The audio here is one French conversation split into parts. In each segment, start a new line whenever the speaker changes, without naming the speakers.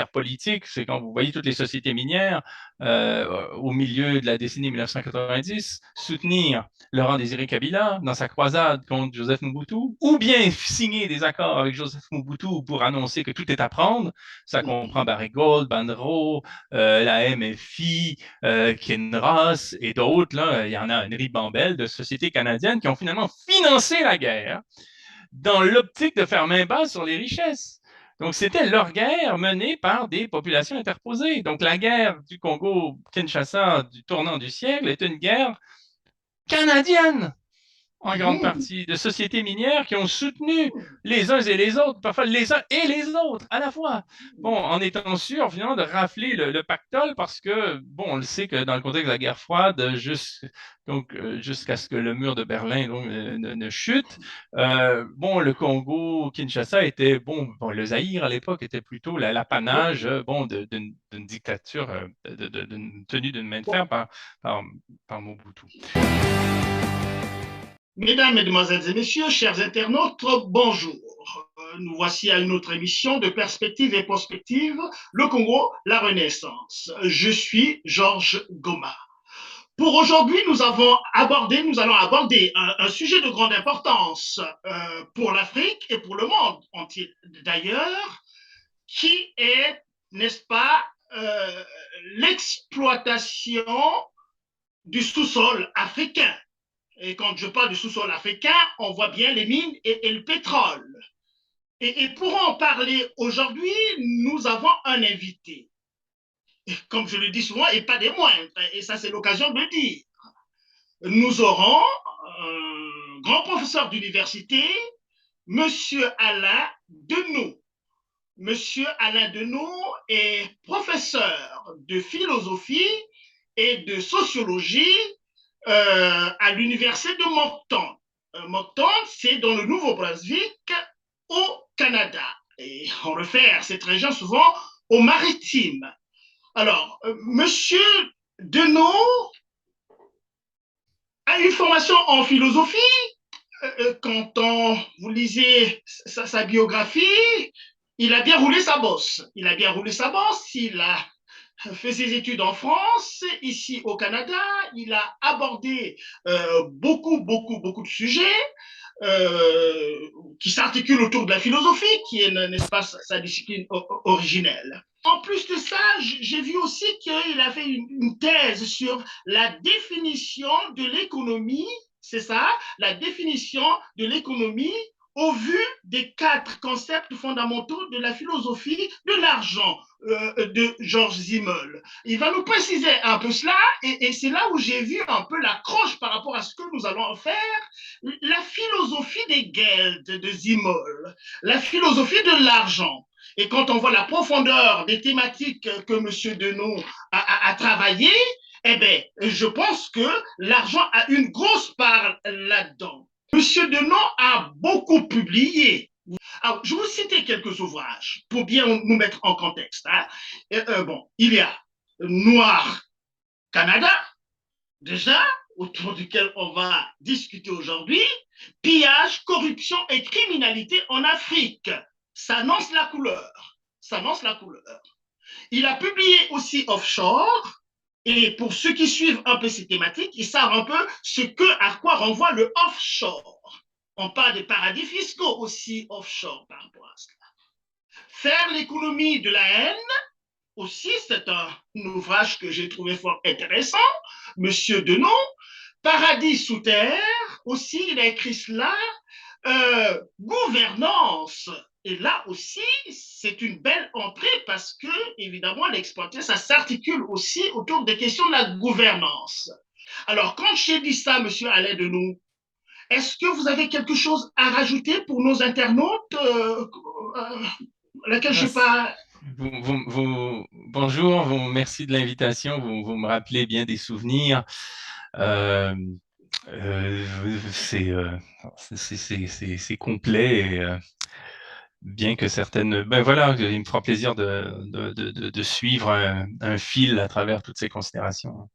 politique, c'est quand vous voyez toutes les sociétés minières au milieu de la décennie 1990 soutenir Laurent-Désiré Kabila dans sa croisade contre Joseph Mobutu, ou bien signer des accords avec Joseph Mobutu pour annoncer que tout est à prendre. Ça comprend Barry Gold, Banro, la MFI, Kinross et d'autres. Là, il y en a une ribambelle de sociétés canadiennes qui ont finalement financé la guerre dans l'optique de faire main basse sur les richesses. Donc, c'était leur guerre menée par des populations interposées. Donc, la guerre du Congo-Kinshasa du tournant du siècle est une guerre canadienne, en grande partie, de sociétés minières qui ont soutenu les uns et les autres, parfois les uns et les autres à la fois. Bon, en étant sûr, finalement, de rafler le pactole parce que, bon, on le sait que dans le contexte de la guerre froide, jusqu'à ce que le mur de Berlin ne chute, bon, le Congo, Kinshasa était, bon, le Zaïre à l'époque était plutôt l'apanage, bon, d'une dictature, tenue d'une main de fer par Mobutu.
Mesdames, Mesdemoiselles et Messieurs, chers internautes, bonjour. Nous voici à une autre émission de Perspectives et Prospectives, le Congo, la Renaissance. Je suis Georges Goma. Pour aujourd'hui, nous allons aborder un sujet de grande importance pour l'Afrique et pour le monde entier d'ailleurs, qui est, n'est-ce pas, l'exploitation du sous-sol africain. Et quand je parle du sous-sol africain, on voit bien les mines et le pétrole. Et pour en parler aujourd'hui, nous avons un invité. Et comme je le dis souvent, et pas des moindres, et ça c'est l'occasion de le dire. Nous aurons un grand professeur d'université, Monsieur Alain Deneau. Monsieur Alain Deneau est professeur de philosophie et de sociologie à l'université de Moncton. Moncton, c'est dans le Nouveau-Brunswick, au Canada. Et on réfère cette région souvent au maritime. Alors, Monsieur Deneau a une formation en philosophie. Quand vous lisez sa biographie, il a bien roulé sa bosse. Il a fait ses études en France, ici au Canada. Il a abordé beaucoup de sujets qui s'articulent autour de la philosophie, qui est, n'est-ce pas, sa discipline originelle. En plus de ça, j'ai vu aussi qu'il a fait une thèse sur la définition de l'économie, c'est ça, la définition de l'économie au vu des 4 concepts fondamentaux de la philosophie de l'argent de Georges Simmel. Il va nous préciser un peu cela, et c'est là où j'ai vu un peu l'accroche par rapport à ce que nous allons faire, la philosophie des Geld de Simmel, la philosophie de l'argent. Et quand on voit la profondeur des thématiques que M. Deneau a travaillé, eh bien, je pense que l'argent a une grosse part là-dedans. Monsieur Deneau a beaucoup publié. Alors, je vais vous citer quelques ouvrages pour bien nous mettre en contexte. Hein. Bon, il y a Noir Canada, déjà, autour duquel on va discuter aujourd'hui. Pillage, corruption et criminalité en Afrique. Ça annonce la couleur. Ça annonce la couleur. Il a publié aussi Offshore. Et pour ceux qui suivent un peu ces thématiques, ils savent un peu à quoi renvoie le offshore. On parle des paradis fiscaux aussi offshore par rapport à cela. Faire l'économie de la haine, aussi, c'est un ouvrage que j'ai trouvé fort intéressant. Monsieur Deneau, Paradis sous terre, aussi, il a écrit cela. Gouvernance. Et là aussi, c'est une belle entrée parce que, évidemment, l'exploité, ça s'articule aussi autour des questions de la gouvernance. Alors, quand j'ai dit ça, monsieur Alain Deneau, est-ce que vous avez quelque chose à rajouter pour nos internautes laquelle je n'ai pas...
Bonjour, merci de l'invitation. Vous me rappelez bien des souvenirs. C'est complet et bien que certaines... Ben voilà, il me fera plaisir de suivre un fil à travers toutes ces considérations.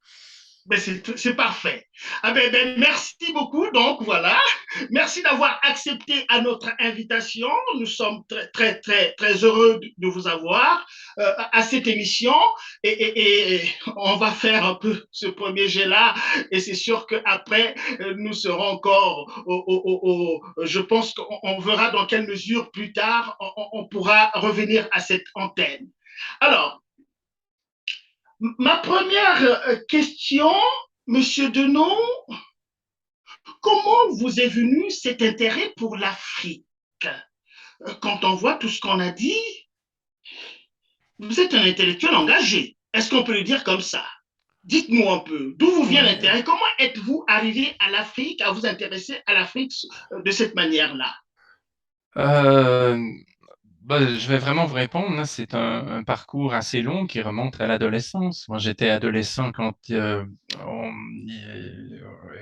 Ben c'est parfait. Ah merci beaucoup. Donc voilà, merci d'avoir accepté à notre invitation. Nous sommes très heureux de vous avoir à cette émission et on va faire un peu ce premier jet-là et c'est sûr qu'après, nous serons encore, je pense qu'on verra dans quelle mesure plus tard on pourra revenir à cette antenne. Alors, ma première question, Monsieur Denon, comment vous est venu cet intérêt pour l'Afrique? Quand on voit tout ce qu'on a dit, vous êtes un intellectuel engagé. Est-ce qu'on peut le dire comme ça? Dites-nous un peu, d'où vous vient
Ouais.
l'intérêt? Comment êtes-vous arrivé à l'Afrique, à vous intéresser à l'Afrique de cette manière-là?
Euh, je vais vraiment vous répondre, hein. C'est un parcours assez long qui remonte à l'adolescence. Moi, j'étais adolescent quand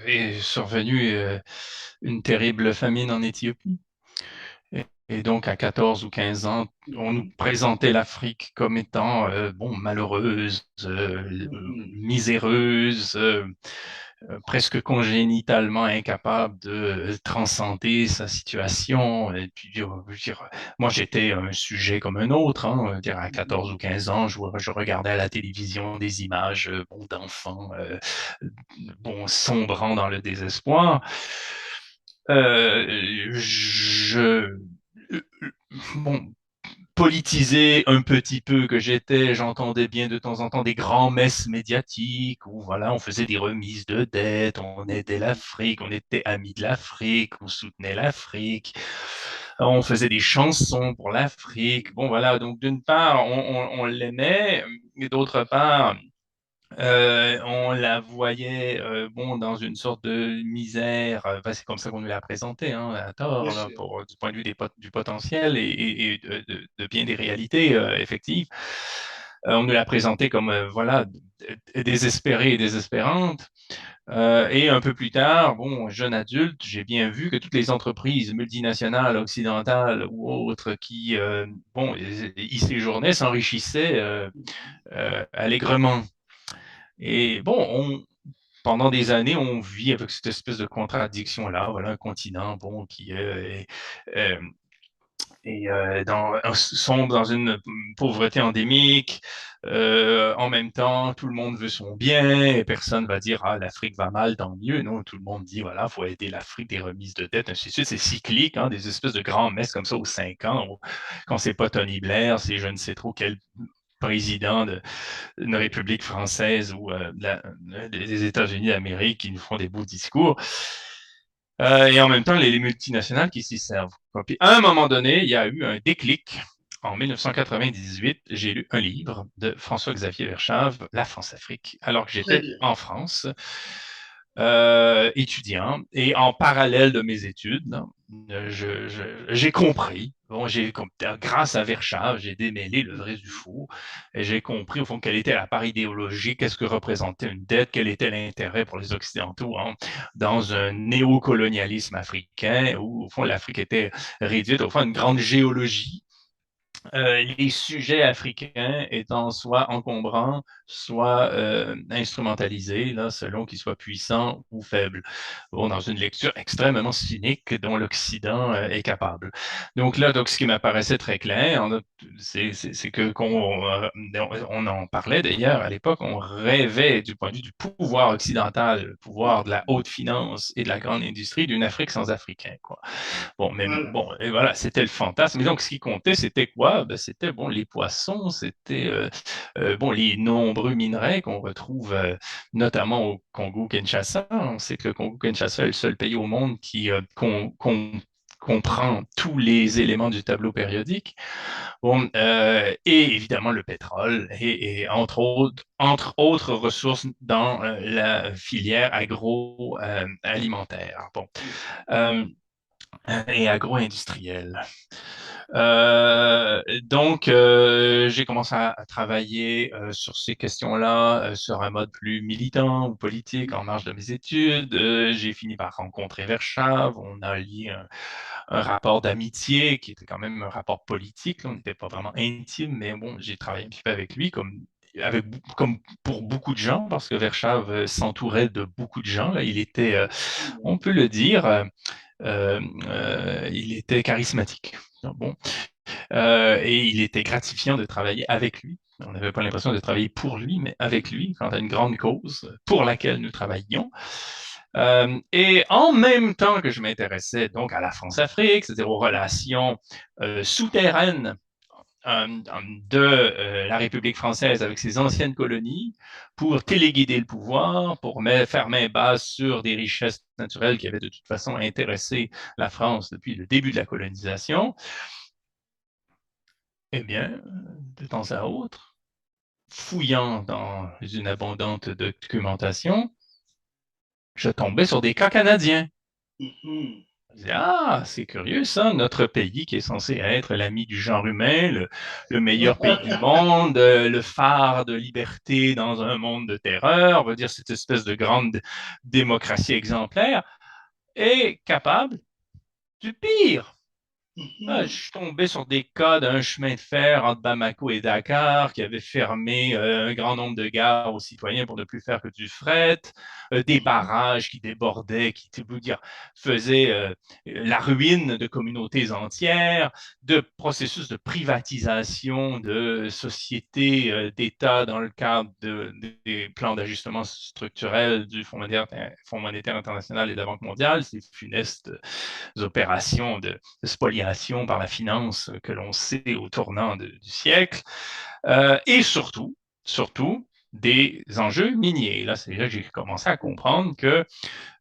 est survenue une terrible famine en Éthiopie. Et donc, à 14 ou 15 ans, on nous
Mhm,
présentait l'Afrique comme étant malheureuse,
mhm,
miséreuse, presque congénitalement incapable de transcender sa situation. Et puis, je veux dire, moi, j'étais un sujet comme un autre. Hein, je veux dire, à 14 ou 15 ans, je regardais à la télévision des images bon, d'enfants bon, sombrant dans le désespoir. Je bon, politisé un petit peu que j'étais, j'entendais bien de temps en temps des grands messes médiatiques où voilà, on faisait des remises de dettes, on aidait l'Afrique, on était amis de l'Afrique, on soutenait l'Afrique, on faisait des chansons pour l'Afrique. Bon voilà, donc d'une part, on l'aimait, et d'autre part, on la voyait bon dans une sorte de misère. C'est comme ça qu'on nous l'a présentée, hein, à
bien
tort, là,
sûr.
du point de vue du potentiel et de bien des réalités effectives. On nous l'a présentée comme voilà désespérée et désespérante. Et un peu plus tard, bon, jeune adulte, j'ai bien vu que toutes les entreprises multinationales occidentales ou autres qui bon y séjournaient s'enrichissaient allègrement. Et bon, pendant des années, on vit avec cette espèce de contradiction-là. Voilà un continent, bon, qui euh, sombre dans une pauvreté endémique. En même temps, tout le monde veut son bien et personne va dire ah l'Afrique va mal, tant mieux. Non, tout le monde dit voilà, faut aider l'Afrique, des remises de dette, ainsi de suite. C'est cyclique, hein, des espèces de grands messes comme ça aux 5 ans. Quand c'est pas Tony Blair, c'est je ne sais trop quel président une république française ou des États-Unis d'Amérique qui nous font des beaux discours. Et en même temps, les multinationales qui s'y servent. Puis, à un moment donné, il y a eu un déclic. En 1998, j'ai lu un livre de François-Xavier Verschave, La France-Afrique, alors que
Très
j'étais
bien.
en France, étudiant. Et en parallèle de mes études, là, j'ai compris, bon, grâce à Verschave, j'ai démêlé le vrai du faux, et j'ai compris au fond quelle était la part idéologique, qu'est-ce que représentait une dette, quel était l'intérêt pour les Occidentaux hein, dans un néocolonialisme africain où au fond l'Afrique était réduite au fond à une grande géologie les sujets africains étant soit encombrants, soit instrumentalisés, là, selon qu'ils soient puissants ou faibles. Bon, dans une lecture extrêmement cynique dont l'Occident est capable. Donc là, donc, ce qui m'apparaissait très clair, c'est que on en parlait d'ailleurs à l'époque, on rêvait du point de vue du pouvoir occidental, le pouvoir de la haute finance et de la grande industrie d'une Afrique sans Africains, quoi. Bon, même
Voilà.
bon, et voilà, c'était le fantasme. Mais donc, ce qui comptait, c'était quoi? Ben, c'était bon les poissons, c'était bon les nombreux minerais qu'on retrouve notamment au Congo-Kinshasa. On sait que le Congo-Kinshasa est le seul pays au monde qui comprend tous les éléments du tableau périodique. Bon, et évidemment le pétrole et entre autres ressources dans la filière agroalimentaire. Bon. Euh, et agro-industriel. J'ai commencé à travailler sur ces questions-là, sur un mode plus militant ou politique en marge de mes études. J'ai fini par rencontrer Verschave. On a lié un rapport d'amitié qui était quand même un rapport politique. On n'était pas vraiment intime, mais bon, j'ai travaillé un petit peu avec lui comme comme pour beaucoup de gens, parce que Verschave s'entourait de beaucoup de gens, là, il était, on peut le dire, il était charismatique. Bon. Et il était gratifiant de travailler avec lui. On n'avait pas l'impression de travailler pour lui, mais avec lui, quant à une grande cause pour laquelle nous travaillions. Et en même temps que je m'intéressais donc à la France-Afrique, c'est-à-dire aux relations souterraines de la République française avec ses anciennes colonies pour téléguider le pouvoir, pour faire main basse sur des richesses naturelles qui avaient de toute façon intéressé la France depuis le début de la colonisation. Eh bien, de temps à autre, fouillant dans une abondante documentation, je tombais sur des cas canadiens.
Mhm.
Je disais, ah, c'est curieux ça, notre pays qui est censé être l'ami du genre humain, le meilleur pays du monde, le phare de liberté dans un monde de terreur, on va dire cette espèce de grande démocratie exemplaire, est capable du pire. Ah, je
Mhm.
suis tombé sur des cas d'un chemin de fer entre Bamako et Dakar qui avait fermé un grand nombre de gares aux citoyens pour ne plus faire que du fret, des barrages qui débordaient, qui, tu veux dire, faisaient la ruine de communautés entières, de processus de privatisation de sociétés d'État dans le cadre des plans d'ajustement structurel du Fonds monétaire international et de la Banque mondiale, ces funestes opérations de spoliation par la finance que l'on sait au tournant du siècle, et surtout, des enjeux miniers. Là, c'est là que j'ai commencé à comprendre que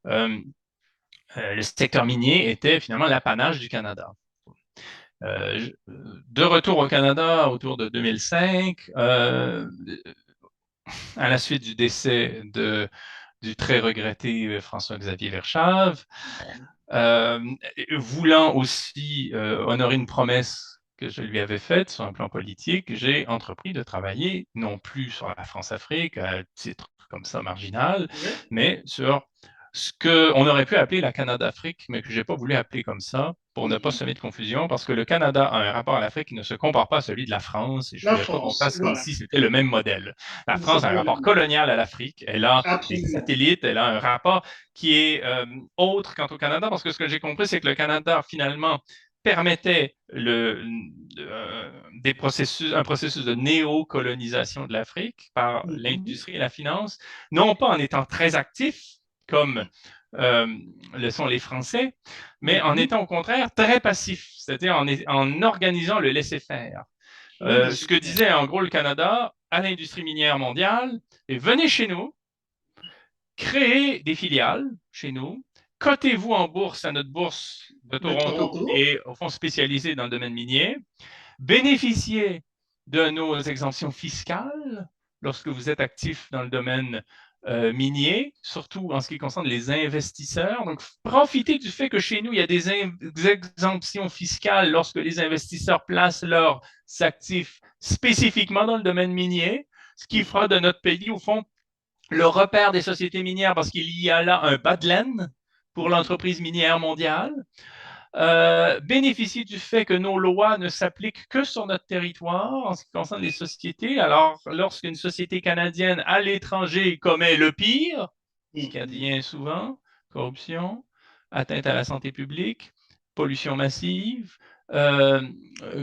le secteur minier était finalement l'apanage du Canada. De retour au Canada autour de 2005, à la suite du décès du très regretté François-Xavier Verschave, euh, voulant aussi honorer une promesse que je lui avais faite sur un plan politique, j'ai entrepris de travailler non plus sur la France-Afrique à titre comme ça marginal,
Oui.
mais sur ce qu'on aurait pu appeler la Canada-Afrique, mais que je n'ai pas voulu appeler comme ça pour ne pas
Mhm.
semer de confusion, parce que le Canada a un rapport à l'Afrique qui ne se compare pas à celui de la France, et je ne
La
voulais pas qu'on
France,
fasse comme
voilà.
si c'était le même modèle. La France a un rapport
Exactement.
colonial à l'Afrique, elle a des
Absolument.
satellites, elle a un rapport qui est autre quant au Canada, parce que ce que j'ai compris, c'est que le Canada, finalement, permettait un processus de néocolonisation de l'Afrique par
Mhm.
l'industrie et la finance, non pas en étant très actif, comme euh, le sont les Français, mais en
Mhm.
étant au contraire très passif, c'est-à-dire en organisant le laisser-faire.
Le
Ce que
laisser-faire.
disait en gros le Canada à l'industrie minière mondiale, et venez chez nous, créez des filiales chez nous, cotez-vous en bourse à notre bourse de
De
Toronto
Toronto.
et au fond spécialisé dans le domaine minier, bénéficiez de nos exemptions fiscales lorsque vous êtes actif dans le domaine minier, surtout en ce qui concerne les investisseurs. Donc, profitez du fait que chez nous, il y a des exemptions fiscales lorsque les investisseurs placent leurs actifs spécifiquement dans le domaine minier, ce qui fera de notre pays, au fond, le repère des sociétés minières parce qu'il y a là un bas de laine pour
Mhm.
l'entreprise minière mondiale, bénéficie du fait que nos lois ne s'appliquent que sur notre territoire en ce qui concerne les sociétés. Alors, lorsqu'une société canadienne à l'étranger commet le pire, ce qui
Mhm.
advient souvent, corruption, atteinte à la santé publique, pollution massive, euh,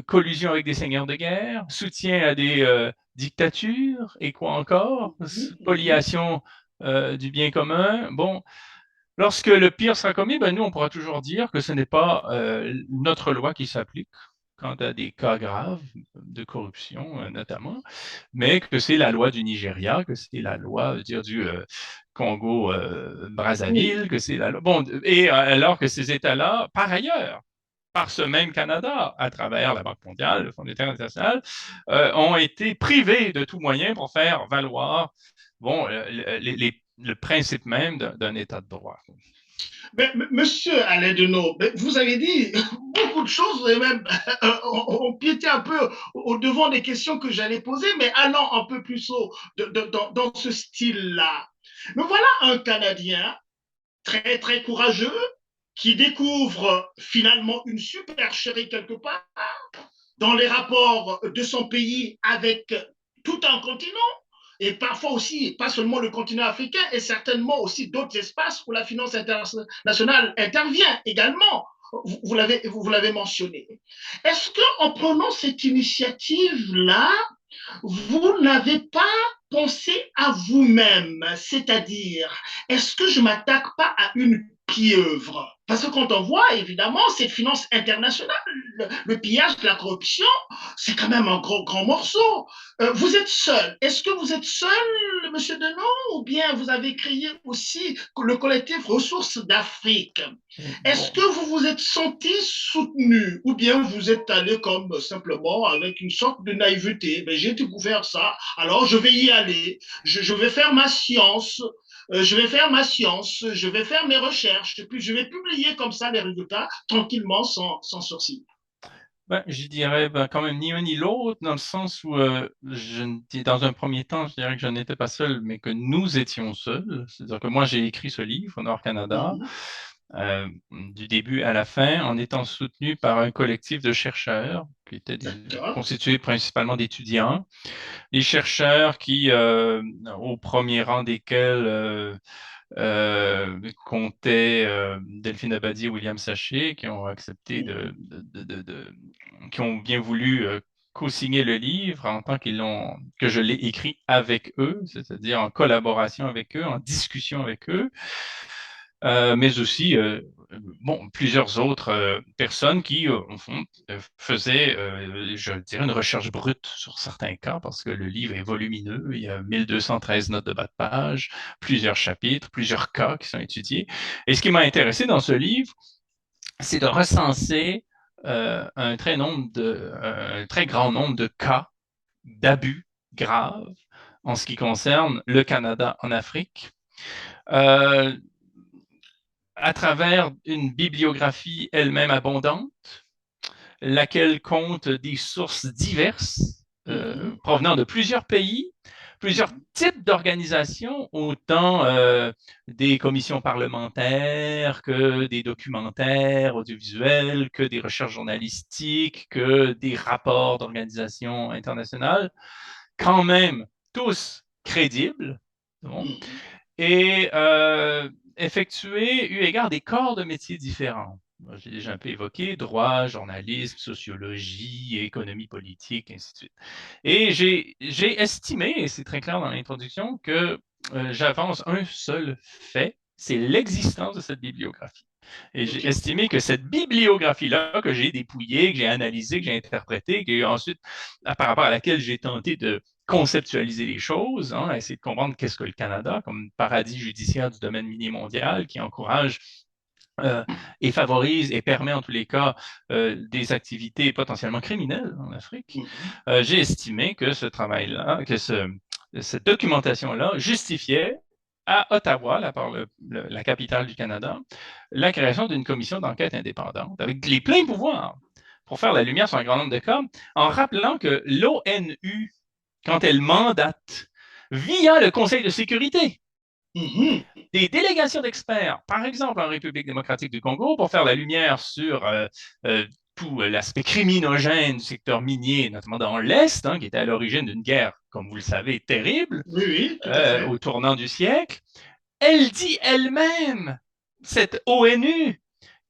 collusion avec des seigneurs de guerre, soutien à des dictatures et quoi encore,
Mhm. Mhm.
spoliation du bien commun. Bon, lorsque le pire sera commis, ben nous, on pourra toujours dire que ce n'est pas notre loi qui s'applique quant à des cas graves de corruption, notamment, mais que c'est la loi du Nigeria, que c'est la loi dire, du Congo
Oui.
Brazzaville, que c'est la loi. Bon, et alors que ces États-là, par ailleurs, par ce même Canada, à travers la Banque mondiale, le Fonds monétaire international, ont été privés de tout moyen pour faire valoir bon, le principe même d'un État de droit.
Monsieur Alain Deneau, vous avez dit beaucoup de choses et même on piétait un peu au devant des questions que j'allais poser, mais allant un peu plus haut dans ce style-là. Mais voilà un Canadien très, très courageux qui découvre finalement une supercherie quelque part dans les rapports de son pays avec tout un continent. et parfois aussi, pas seulement le continent africain, et certainement aussi d'autres espaces où la finance internationale intervient également. Vous l'avez mentionné. Est-ce qu'en prenant cette initiative-là, vous n'avez pas pensé à vous-même, c'est-à-dire, est-ce que je ne m'attaque pas à une pieuvre? Parce que quand on voit, évidemment, cette finance internationale, le pillage, la corruption, c'est quand même un grand morceau. Vous êtes seul. Est-ce que vous êtes seul, Monsieur Denon, ou bien vous avez créé aussi le collectif Ressources d'Afrique? Est-ce
Bon,
que vous vous êtes senti soutenu ou bien vous êtes allé comme simplement avec une sorte de naïveté? Ben, j'ai découvert ça, alors je vais y aller, je vais faire ma science, je vais faire ma science, je vais faire mes recherches, et puis je vais publier comme ça les résultats tranquillement, sans sourcil.
ben, je dirais ben, quand même ni un ni l'autre, dans le sens où dans un premier temps, je dirais que je n'étais pas seul, mais que nous étions seuls. C'est-à-dire que moi, j'ai écrit ce livre, Nord-Canada,
Mhm.
du début à la fin, en étant soutenu par un collectif de chercheurs qui était
D'accord.
constitué principalement d'étudiants. Les chercheurs qui, au premier rang desquels comptaient Delphine Abadi et William Sachet, qui ont accepté qui ont bien voulu co-signer le livre en tant que je l'ai écrit avec eux, c'est-à-dire en collaboration avec eux, en discussion avec eux, mais aussi bon, plusieurs autres personnes qui, au fond, faisaient, je dirais, une recherche brute sur certains cas, parce que le livre est volumineux, il y a 1213 notes de bas de page, plusieurs chapitres, plusieurs cas qui sont étudiés. Et ce qui m'a intéressé dans ce livre, c'est de recenser un très grand nombre de cas d'abus graves en ce qui concerne le Canada en Afrique. Euh, à travers une bibliographie elle-même abondante, laquelle compte des sources diverses
Mhm.
provenant de plusieurs pays, plusieurs
Mhm.
types d'organisations, autant des commissions parlementaires que des documentaires audiovisuels, que des recherches journalistiques, que des rapports d'organisations internationales, quand même tous crédibles. Bon,
Mhm.
et effectuer, eu égard des corps de métiers différents. J'ai déjà un peu évoqué droit, journalisme, sociologie, économie politique, ainsi de suite. Et j'ai estimé, et c'est très clair dans l'introduction, que j'avance un seul fait, c'est l'existence de cette bibliographie. Et j'ai
OK.
estimé que cette bibliographie-là, que j'ai dépouillée, que j'ai analysée, que j'ai interprétée, que ensuite, par rapport à laquelle j'ai tenté de conceptualiser les choses, hein, essayer de comprendre qu'est-ce que le Canada comme paradis judiciaire du domaine minier mondial qui encourage euh, et favorise et permet en tous les cas des activités potentiellement criminelles en Afrique.
Mhm.
J'ai estimé que ce travail-là, cette documentation-là justifiait à Ottawa, la capitale du Canada, la création d'une commission d'enquête indépendante avec les pleins pouvoirs pour faire la lumière sur un grand nombre de cas, en rappelant que l'ONU, quand elle mandate via le Conseil de sécurité,
Mhm.
des délégations d'experts, par exemple en République démocratique du Congo, pour faire la lumière sur tout l'aspect criminogène du secteur minier, notamment dans l'Est, hein, qui était à l'origine d'une guerre, comme vous le savez, terrible,
Oui, oui, tout à fait.
au tournant du siècle. Elle dit elle-même, cette ONU,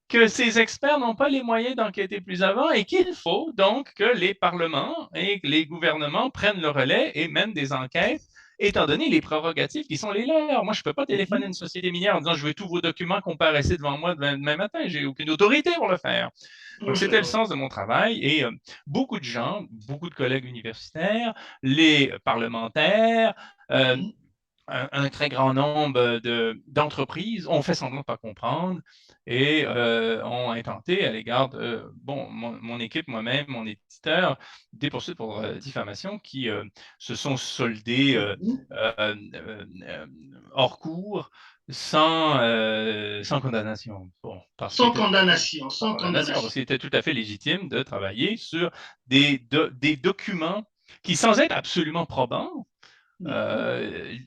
que ces experts n'ont pas les moyens d'enquêter plus avant et qu'il faut donc que les parlements et que les gouvernements prennent le relais et mènent des enquêtes, étant donné les prérogatives qui sont les leurs. Moi, je ne peux pas téléphoner à
Mhm.
une société minière en disant je veux tous vos documents comparaissez devant moi demain matin. J'ai aucune autorité pour le faire. Donc, c'était le sens de mon travail et beaucoup de gens, beaucoup de collègues universitaires, les parlementaires, euh,
Mhm.
un très grand nombre d'entreprises ont fait semblant de ne pas comprendre et ont intenté à l'égard de bon, mon équipe, moi-même, mon éditeur, des poursuites pour diffamation qui se sont soldées
Mhm.
hors cours sans condamnation. Bon, parce qu'il
Sans
était tout à fait
condamnation,
sans
sans
condamnation, parce
condamnation.
qu'il était tout à fait légitime de travailler sur des documents qui, sans être absolument probants,
Mhm.
euh,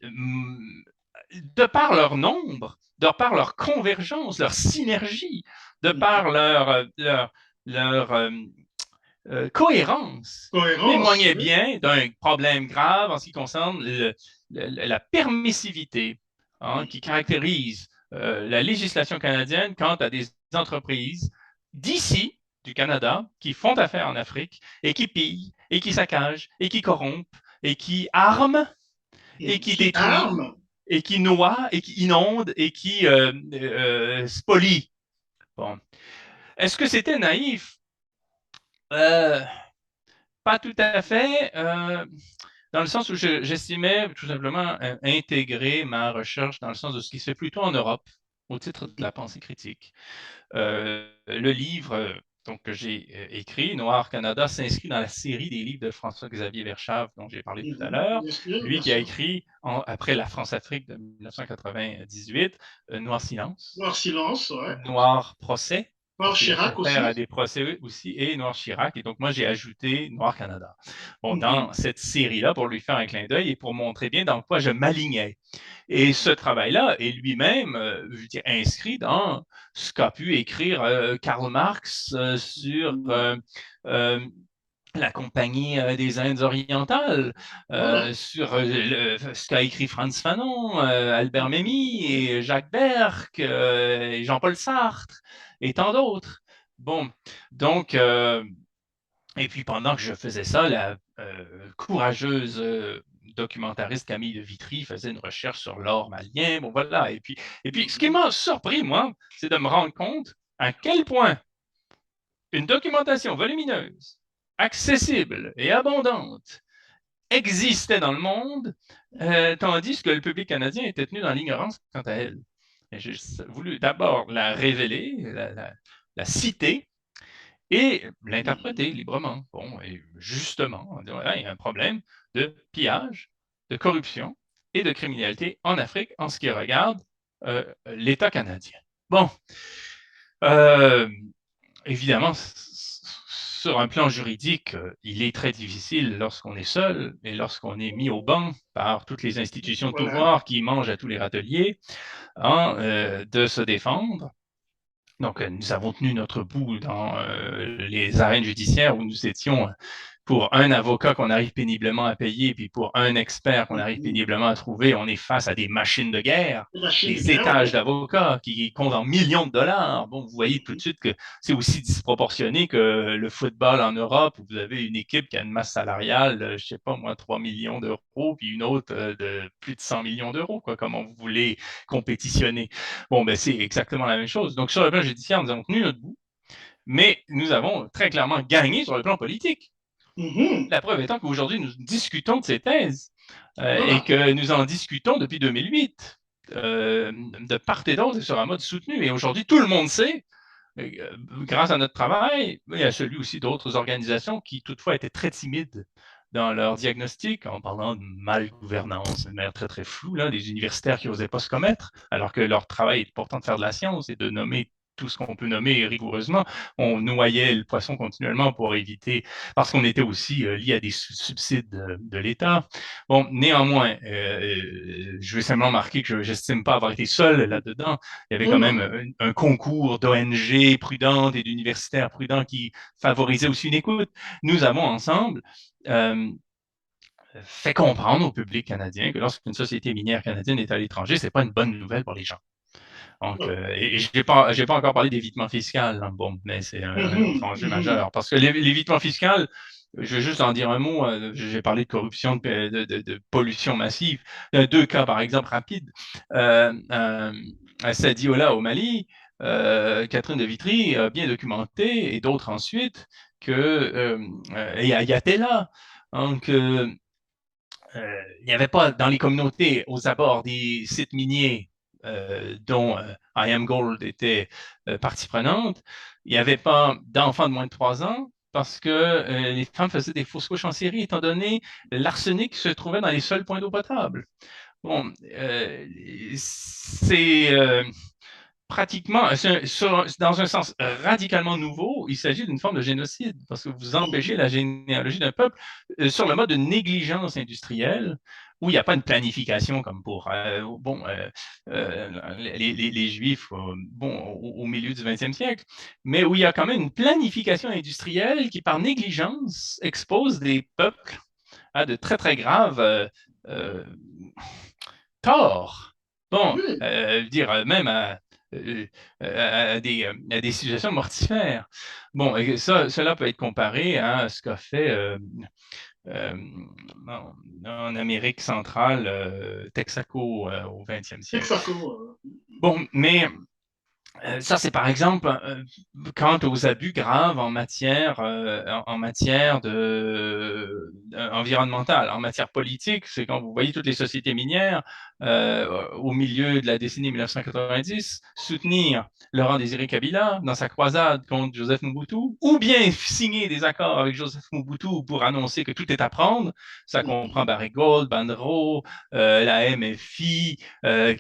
de par leur nombre, de par leur convergence, leur synergie, de
Mhm.
par leur cohérence
Cohérence,
témoignait
oui.
bien d'un problème grave en ce qui concerne la permissivité qui caractérise la législation canadienne quant à des entreprises d'ici, du Canada, qui font affaire en Afrique et qui pillent, et qui saccagent, et qui corrompent, et qui arment, et qui
Qui
détruisent,
arme.
et qui noient, et qui inondent, et qui spolient. Bon. Est-ce que c'était naïf? Euh, Pas tout à fait, dans le sens où j'estimais tout simplement intégrer ma recherche dans le sens de ce qui se fait plutôt en Europe, au titre de la pensée critique. Le livre donc, que j'ai écrit, Noir Canada, s'inscrit dans la série des livres de François-Xavier Verschave, dont j'ai parlé tout à l'heure.
Bien sûr,
Lui
bien
qui a
sûr.
écrit, après la France-Afrique de 1998, Noir Silence,
Noir silence, ouais.
Noir Procès,
Noir
parce qu'il a fait
Chirac
affaire à
aussi.
des procès aussi, et Noir Chirac. Et donc, moi, j'ai ajouté Noir Canada. Bon, dans
Mhm.
cette série-là, pour lui faire un clin d'œil et pour montrer bien dans quoi je m'alignais. Et ce travail-là est lui-même, je veux dire, inscrit dans ce qu'a pu écrire Karl Marx sur euh, la Compagnie des Indes orientales,
Voilà.
sur ce qu'a écrit Frantz Fanon, Albert Memmi
Oui.
et Jacques Berck, et Jean-Paul Sartre et tant d'autres. Bon, donc, et puis pendant que je faisais ça, la courageuse documentariste Camille de Vitry faisait une recherche sur l'or malien. Bon, voilà. Et puis, ce qui m'a surpris, moi, c'est de me rendre compte à quel point une documentation volumineuse, accessible et abondante existait dans le monde, tandis que le public canadien était tenu dans l'ignorance quant à elle. Et j'ai voulu d'abord la révéler, la citer, et l'interpréter librement. Bon, et justement, on dit, voilà, il y a un problème de pillage, de corruption et de criminalité en Afrique en ce qui regarde l'État canadien. Bon, euh, évidemment, sur un plan juridique, il est très difficile lorsqu'on est seul et lorsqu'on est mis au banc par toutes les institutions de
Voilà.
pouvoir qui mangent à tous les râteliers, de se défendre. Donc, nous avons tenu notre bout dans les arènes judiciaires où nous étions pour un avocat qu'on arrive péniblement à payer, puis pour un expert qu'on arrive péniblement à trouver, on est face à des machines de guerre,
Machine de
des
guerre,
étages
oui.
d'avocats qui comptent en millions de dollars. Bon, vous voyez tout de suite que c'est aussi disproportionné que le football en Europe, où vous avez une équipe qui a une masse salariale, je sais pas moi, 3 millions d'euros, puis une autre de plus de 100 millions d'euros, quoi, comment vous voulez compétitionner. Bon, ben c'est exactement la même chose. Donc, sur le plan judiciaire, nous avons tenu notre bout, mais nous avons très clairement gagné sur le plan politique.
Mhm.
La preuve étant qu'aujourd'hui, nous discutons de ces thèses et
Voilà.
que nous en discutons depuis 2008, de part et d'autre et sur un mode soutenu. Et aujourd'hui, tout le monde sait, euh, grâce à notre travail, il y a celui aussi d'autres organisations qui toutefois étaient très timides dans leur diagnostic en parlant de mal-gouvernance, de manière très très floue, là, des universitaires qui n'osaient pas se commettre, alors que leur travail est pourtant de faire de la science et de nommer tout ce qu'on peut nommer rigoureusement. On noyait le poisson continuellement pour éviter, parce qu'on était aussi lié à des subsides de l'État. Bon, néanmoins, je vais simplement marquer que je n'estime pas avoir été seul là-dedans. Il y avait
Non,
quand
non.
même un concours d'ONG prudentes et d'universitaires prudents qui favorisait aussi une écoute. Nous avons ensemble euh, fait comprendre au public canadien que lorsqu'une société minière canadienne est à l'étranger, c'est pas une bonne nouvelle pour les gens. Donc, et j'ai pas encore parlé d'évitement fiscal, hein, bon, mais c'est un autre
Mhm.
enjeu
Mhm.
majeur. Parce que l'évitement fiscal, je vais juste en dire un mot. J'ai parlé de corruption, de pollution massive. Deux cas, par exemple, rapides. À Sadiola, au Mali, Catherine de Vitry a bien documenté, et d'autres ensuite, que, et à Yatela, hein, que il n'y avait pas dans les communautés aux abords des sites miniers dont I Am Gold était partie prenante, il n'y avait pas d'enfants de moins de 3 ans parce que les femmes faisaient des fausses couches en série étant donné l'arsenic qui se trouvait dans les seuls points d'eau potable. Bon, c'est pratiquement, dans un sens radicalement nouveau, il s'agit d'une forme de génocide, parce que vous empêchez la généalogie d'un peuple sur le mode de négligence industrielle, où il n'y a pas une planification comme pour les Juifs au milieu du 20e siècle, mais où il y a quand même une planification industrielle qui, par négligence, expose des peuples à de très, très graves euh, torts. Bon,
Oui.
dire même à des situations mortifères. Bon, et ça, cela peut être comparé à ce qu'a fait euh, en Amérique centrale Texaco au 20e siècle.
Texaco.
Bon, mais ça, c'est par exemple quant aux abus graves en matière environnementale, en matière politique. C'est quand vous voyez toutes les sociétés minières au milieu de la décennie 1990 soutenir Laurent-Désiré Kabila dans sa croisade contre Joseph Mobutu, ou bien signer des accords avec Joseph Mobutu pour annoncer que tout est à prendre. Ça comprend Barrick Gold, Banro, la MFI,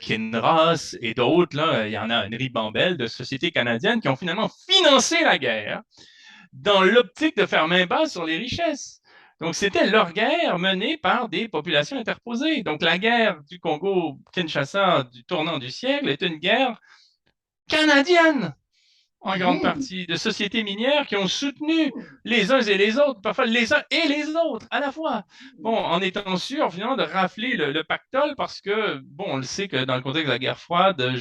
Kinross et d'autres. Là, il y en a une ribambelle de sociétés canadiennes qui ont finalement financé la guerre dans l'optique de faire main basse sur les richesses. Donc, c'était leur guerre menée par des populations interposées. Donc, la guerre du Congo-Kinshasa du tournant du siècle est une guerre canadienne, en grande partie, de sociétés minières qui ont soutenu les uns et les autres, parfois les uns et les autres à la fois. Bon, en étant sûr, finalement, de rafler le pactole parce que, bon, on le sait que dans le contexte de la guerre froide,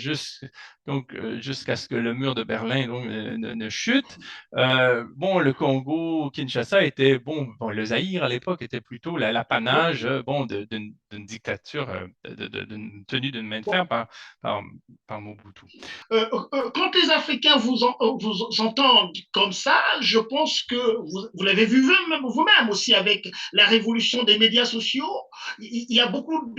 jusqu'à ce que le mur de Berlin ne chute, bon, le Congo, Kinshasa était, bon, le Zaïre à l'époque était plutôt l'apanage, bon, d'une dictature, tenue d'une main de fer par, par Mobutu.
Quand les Africains vous entendent comme ça, je pense que vous l'avez vu vous-même aussi avec la révolution des médias sociaux. Il y a beaucoup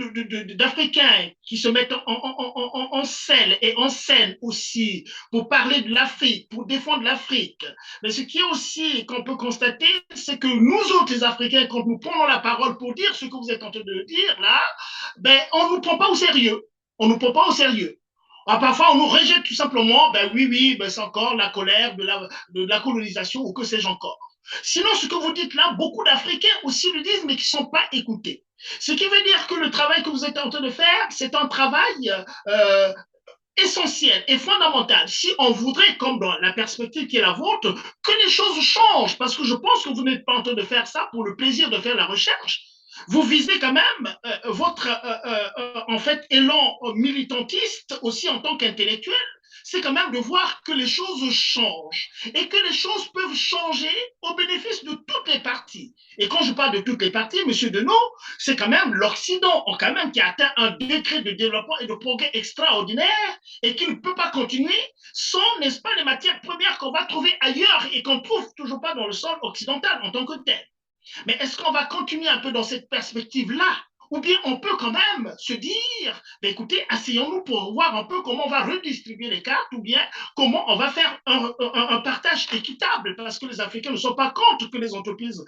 d'Africains qui se mettent en scène et en scène aussi pour parler de l'Afrique, pour défendre l'Afrique. Mais ce qui est aussi qu'on peut constater, c'est que nous autres, les Africains, quand nous prenons la parole pour dire ce que vous êtes en train de dire là, ben, on ne nous prend pas au sérieux. On ne nous prend pas au sérieux. Parfois, on nous rejette tout simplement, ben oui, oui, ben c'est encore la colère de la colonisation ou que sais-je encore. Sinon, ce que vous dites là, beaucoup d'Africains aussi le disent, mais qui ne sont pas écoutés. Ce qui veut dire que le travail que vous êtes en train de faire, c'est un travail essentiel et fondamental. Si on voudrait, comme dans la perspective qui est la vôtre, que les choses changent, parce que je pense que vous n'êtes pas en train de faire ça pour le plaisir de faire la recherche, vous visez quand même votre en fait élan militantiste aussi en tant qu'intellectuel, c'est quand même de voir que les choses changent et que les choses peuvent changer au bénéfice de toutes les parties. Et quand je parle de toutes les parties, Monsieur Deneau, c'est quand même l'Occident quand même qui a atteint un degré de développement et de progrès extraordinaire et qui ne peut pas continuer sans, n'est-ce pas, les matières premières qu'on va trouver ailleurs et qu'on ne trouve toujours pas dans le sol occidental en tant que tel. Mais est-ce qu'on va continuer un peu dans cette perspective-là? Ou bien on peut quand même se dire, ben écoutez, asseyons-nous pour voir un peu comment on va redistribuer les cartes, ou bien comment on va faire un partage équitable, parce que les Africains ne sont pas contre que les entreprises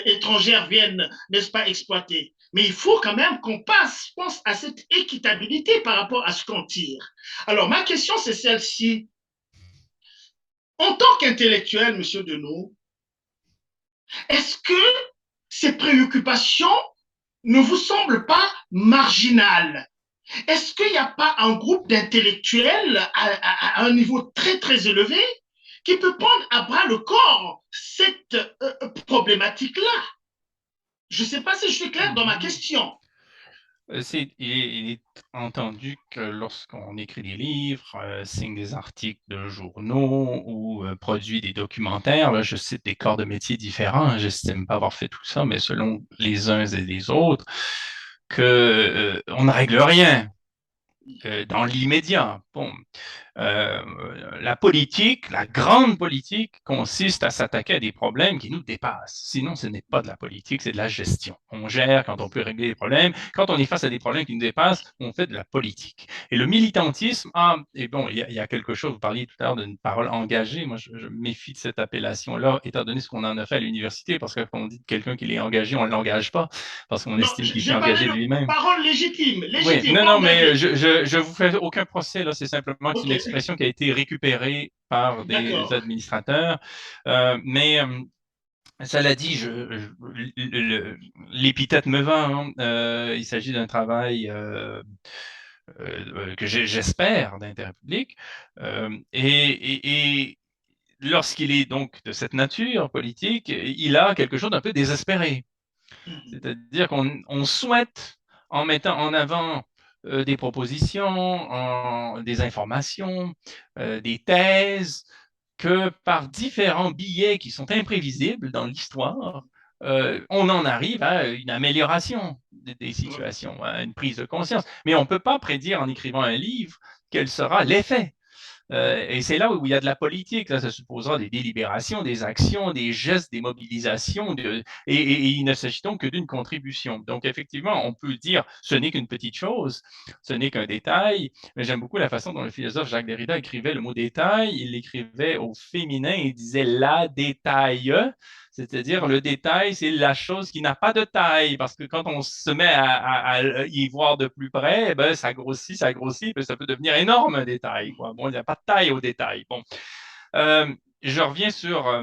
étrangères viennent, n'est-ce pas, exploiter. Mais il faut quand même qu'on pense à cette équitabilité par rapport à ce qu'on tire. Alors ma question, c'est celle-ci. En tant qu'intellectuel, Monsieur Deneau, est-ce que ces préoccupations ne vous semblent pas marginales? Est-ce qu'il n'y a pas un groupe d'intellectuels à un niveau très très élevé qui peut prendre à bras le corps cette problématique-là? Je ne sais pas si je suis clair dans ma question.
Il est entendu que lorsqu'on écrit des livres, signe des articles de journaux ou produit des documentaires, là, je cite des corps de métiers différents, j'estime pas avoir fait tout ça, mais selon les uns et les autres, que on ne règle rien dans l'immédiat. Bon, La politique, la grande politique, consiste à s'attaquer à des problèmes qui nous dépassent. Sinon, ce n'est pas de la politique, c'est de la gestion. On gère quand on peut régler les problèmes. Quand on est face à des problèmes qui nous dépassent, on fait de la politique. Et le militantisme, et bon, il y a quelque chose, vous parliez tout à l'heure d'une parole engagée. Moi, je me méfie de cette appellation-là, étant donné ce qu'on en a fait à l'université, parce que quand on dit de quelqu'un qu'il est engagé, on ne l'engage pas, parce qu'on
Non,
estime qu'il
j'ai
s'est
parlé
engagé de
de
lui-même.
parole légitime,
Oui,
légitime,
non,
pas
non, mais
engagée.
je vous fais aucun procès, là, c'est simplement
Ok,
une expression qui a été récupérée par des
d'accord.
administrateurs. Mais cela dit, l'épithète me va. Hein. Il s'agit d'un travail que j'espère d'intérêt public. Et lorsqu'il est donc de cette nature politique, il a quelque chose d'un peu désespéré.
Mhm.
C'est-à-dire qu'on souhaite, en mettant en avant des propositions, des informations, des thèses, que par différents billets qui sont imprévisibles dans l'histoire, on en arrive à une amélioration des situations, à une prise de conscience. Mais on ne peut pas prédire en écrivant un livre quel sera l'effet. Et c'est là où il y a de la politique. Là, ça supposera des délibérations, des actions, des gestes, des mobilisations. Et il ne s'agit donc que d'une contribution. Donc, effectivement, on peut dire ce n'est qu'une petite chose, ce n'est qu'un détail. Mais j'aime beaucoup la façon dont le philosophe Jacques Derrida écrivait le mot détail. Il l'écrivait au féminin. Il disait la détaille. C'est-à-dire, le détail, c'est la chose qui n'a pas de taille, parce que quand on se met à y voir de plus près, eh ben, ça grossit, puis ça peut devenir énorme un détail. Quoi. Bon, il n'y a pas de taille au détail. Bon. Je reviens sur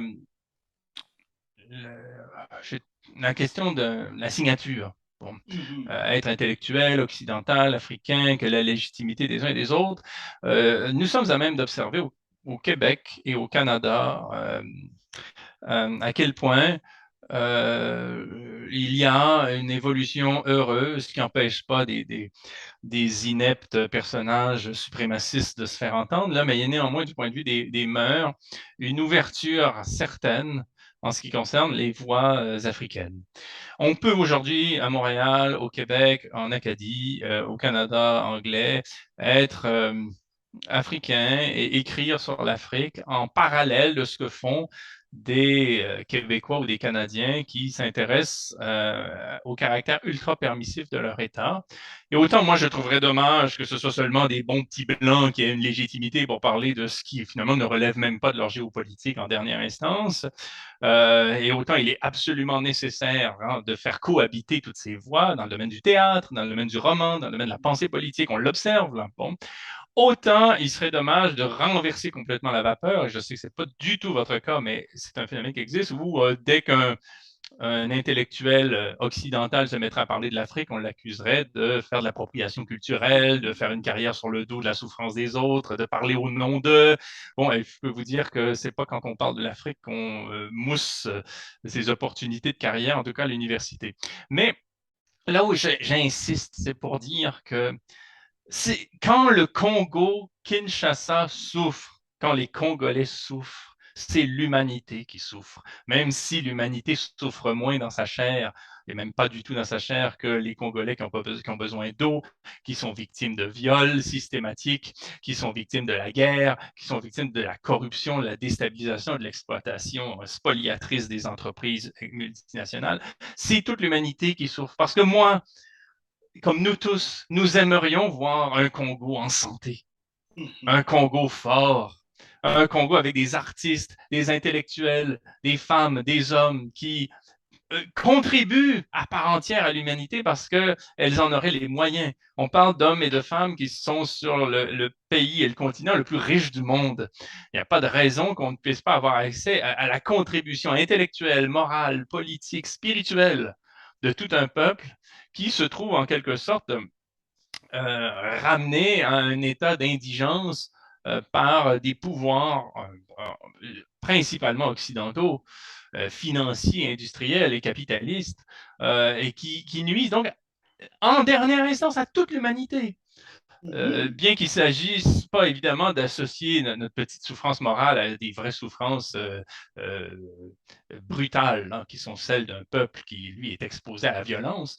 la question de la signature. Bon.
Mhm.
Être intellectuel, occidental, africain, que la légitimité des uns et des autres. Nous sommes à même d'observer au Québec et au Canada à quel point il y a une évolution heureuse qui n'empêche pas des ineptes personnages suprémacistes de se faire entendre, là, mais il y a néanmoins, du point de vue des mœurs, une ouverture certaine en ce qui concerne les voix africaines. On peut aujourd'hui, à Montréal, au Québec, en Acadie, au Canada anglais, être africain et écrire sur l'Afrique en parallèle de ce que font des Québécois ou des Canadiens qui s'intéressent au caractère ultra permissif de leur État. Et autant moi je trouverais dommage que ce soit seulement des bons petits blancs qui aient une légitimité pour parler de ce qui finalement ne relève même pas de leur géopolitique en dernière instance. Et autant il est absolument nécessaire de faire cohabiter toutes ces voix dans le domaine du théâtre, dans le domaine du roman, dans le domaine de la pensée politique. On l'observe là. Bon. Autant il serait dommage de renverser complètement la vapeur, et je sais que ce n'est pas du tout votre cas, mais c'est un phénomène qui existe, où dès qu'un intellectuel occidental se mettrait à parler de l'Afrique, on l'accuserait de faire de l'appropriation culturelle, de faire une carrière sur le dos de la souffrance des autres, de parler au nom d'eux. Bon, je peux vous dire que c'est pas quand on parle de l'Afrique qu'on mousse ses opportunités de carrière, en tout cas à l'université. Mais là où j'insiste, c'est pour dire que c'est quand le Congo, Kinshasa souffre, quand les Congolais souffrent, c'est l'humanité qui souffre. Même si l'humanité souffre moins dans sa chair, et même pas du tout dans sa chair que les Congolais qui ont besoin d'eau, qui sont victimes de viols systématiques, qui sont victimes de la guerre, qui sont victimes de la corruption, de la déstabilisation, de l'exploitation spoliatrice des entreprises multinationales. C'est toute l'humanité qui souffre. Parce que moi, comme nous tous, nous aimerions voir un Congo en santé, un
Mhm.
Congo fort, un Congo avec des artistes, des intellectuels, des femmes, des hommes qui contribuent à part entière à l'humanité parce qu'elles en auraient les moyens. On parle d'hommes et de femmes qui sont sur le pays et le continent le plus riche du monde. Il n'y a pas de raison qu'on ne puisse pas avoir accès à la contribution intellectuelle, morale, politique, spirituelle de tout un peuple qui se trouve en quelque sorte ramené à un état d'indigence par des pouvoirs principalement occidentaux, financiers, industriels et capitalistes, et qui nuisent donc en dernière instance à toute l'humanité. Bien qu'il s'agisse pas évidemment d'associer notre petite souffrance morale à des vraies souffrances euh, brutales, hein, qui sont celles d'un peuple qui, lui, est exposé à la violence,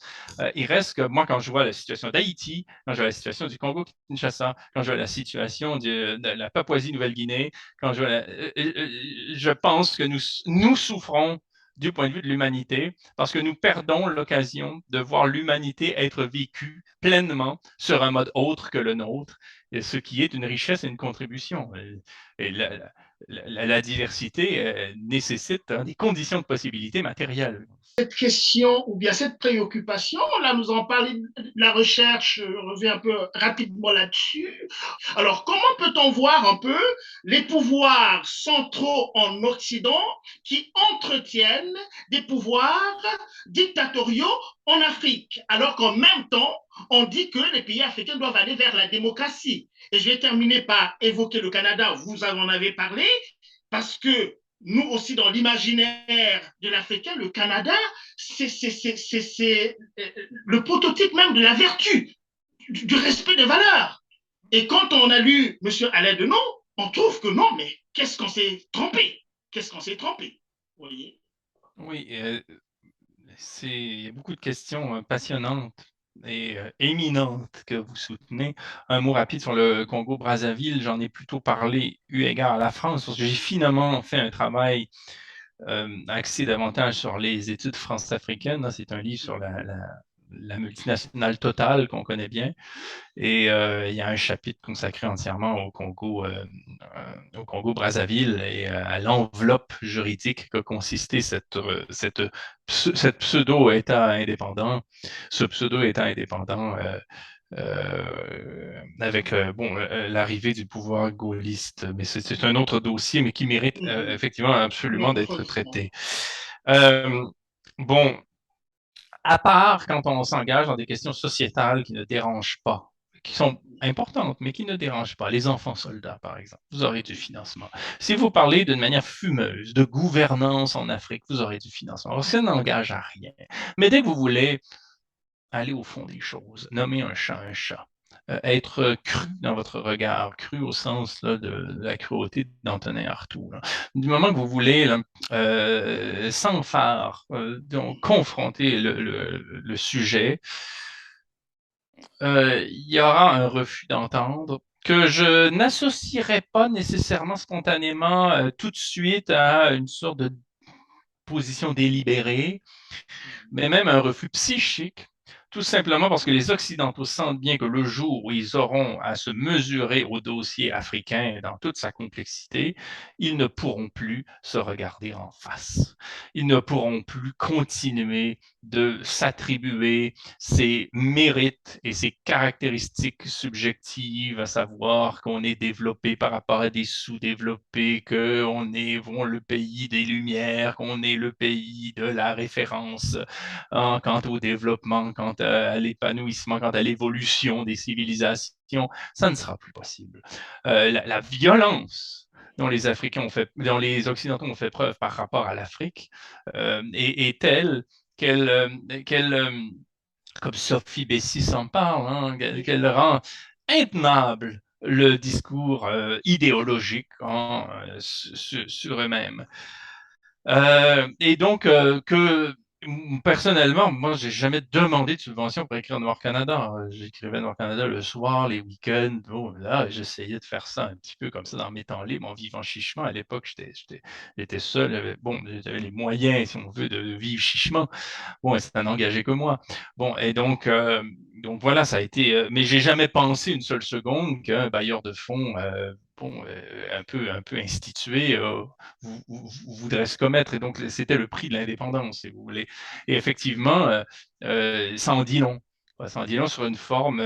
il reste que moi, quand je vois la situation d'Haïti, quand je vois la situation du Congo-Kinshasa, quand je vois la situation de la Papouasie-Nouvelle-Guinée, quand je vois je pense que nous souffrons du point de vue de l'humanité, parce que nous perdons l'occasion de voir l'humanité être vécue pleinement sur un mode autre que le nôtre, et ce qui est une richesse et une contribution. Et la diversité nécessite des conditions de possibilité matérielles.
Cette question ou bien cette préoccupation, là nous en parlons de la recherche, je reviens un peu rapidement là-dessus. Alors comment peut-on voir un peu les pouvoirs centraux en Occident qui entretiennent des pouvoirs dictatoriaux en Afrique, alors qu'en même temps, on dit que les pays africains doivent aller vers la démocratie. Et je vais terminer par évoquer le Canada, vous en avez parlé, parce que nous aussi, dans l'imaginaire de l'Africain, le Canada, c'est le prototype même de la vertu, du respect des valeurs. Et quand on a lu M. Alain Denon, on trouve que non, mais qu'est-ce qu'on s'est trompé? Qu'est-ce qu'on s'est trompé? Vous voyez?
Oui, il y a beaucoup de questions passionnantes et éminentes que vous soutenez. Un mot rapide sur le Congo-Brazzaville, j'en ai plutôt parlé eu égard à la France, parce que j'ai finalement fait un travail axé davantage sur les études france-africaines. C'est un livre sur la multinationale Total qu'on connaît bien. Et il y a un chapitre consacré entièrement au Congo-Brazzaville et à l'enveloppe juridique qu'a consisté cette pseudo-État indépendant, ce pseudo-État indépendant avec l'arrivée du pouvoir gaulliste. Mais c'est un autre dossier, mais qui mérite effectivement absolument d'être traité. Bon, à part quand on s'engage dans des questions sociétales qui ne dérangent pas, qui sont importantes, mais qui ne dérangent pas. Les enfants soldats, par exemple, vous aurez du financement. Si vous parlez d'une manière fumeuse de gouvernance en Afrique, vous aurez du financement. Alors, ça n'engage à rien. Mais dès que vous voulez aller au fond des choses, nommer un chat, être cru dans votre regard, cru au sens là, de la cruauté d'Antonin Artaud. Là. Du moment que vous voulez, sans phare, donc, confronter le sujet, il y aura un refus d'entendre que je n'associerai pas nécessairement spontanément tout de suite à une sorte de position délibérée, mais même un refus psychique, tout simplement parce que les Occidentaux sentent bien que le jour où ils auront à se mesurer au dossier africain dans toute sa complexité, ils ne pourront plus se regarder en face. Ils ne pourront plus continuer de s'attribuer ces mérites et ces caractéristiques subjectives, à savoir qu'on est développé par rapport à des sous-développés, qu'on est le pays des Lumières, qu'on est le pays de la référence quant au développement, quant à l'épanouissement, quant à l'évolution des civilisations. Ça ne sera plus possible. La violence dont les dont les Occidentaux ont fait preuve par rapport à l'Afrique est telle qu'elle comme Sophie Bessis s'en parle, hein, qu'elle rend intenable le discours idéologique sur eux-mêmes. Et donc, personnellement, moi, j'ai jamais demandé de subvention pour écrire Noir Canada. J'écrivais Noir Canada le soir, les week-ends. Bon, là, j'essayais de faire ça un petit peu comme ça dans mes temps libres, en vivant chichement. À l'époque, j'étais seul. Bon, j'avais les moyens, si on veut, de vivre chichement. Bon, ça n'engageait que moi. Bon, et donc voilà, ça a été. Mais j'ai jamais pensé une seule seconde qu'un bailleur de fonds, un peu institué, voudrait se commettre. Et donc, c'était le prix de l'indépendance, si vous voulez. Et effectivement, ça en dit long. Ça en dit long sur une forme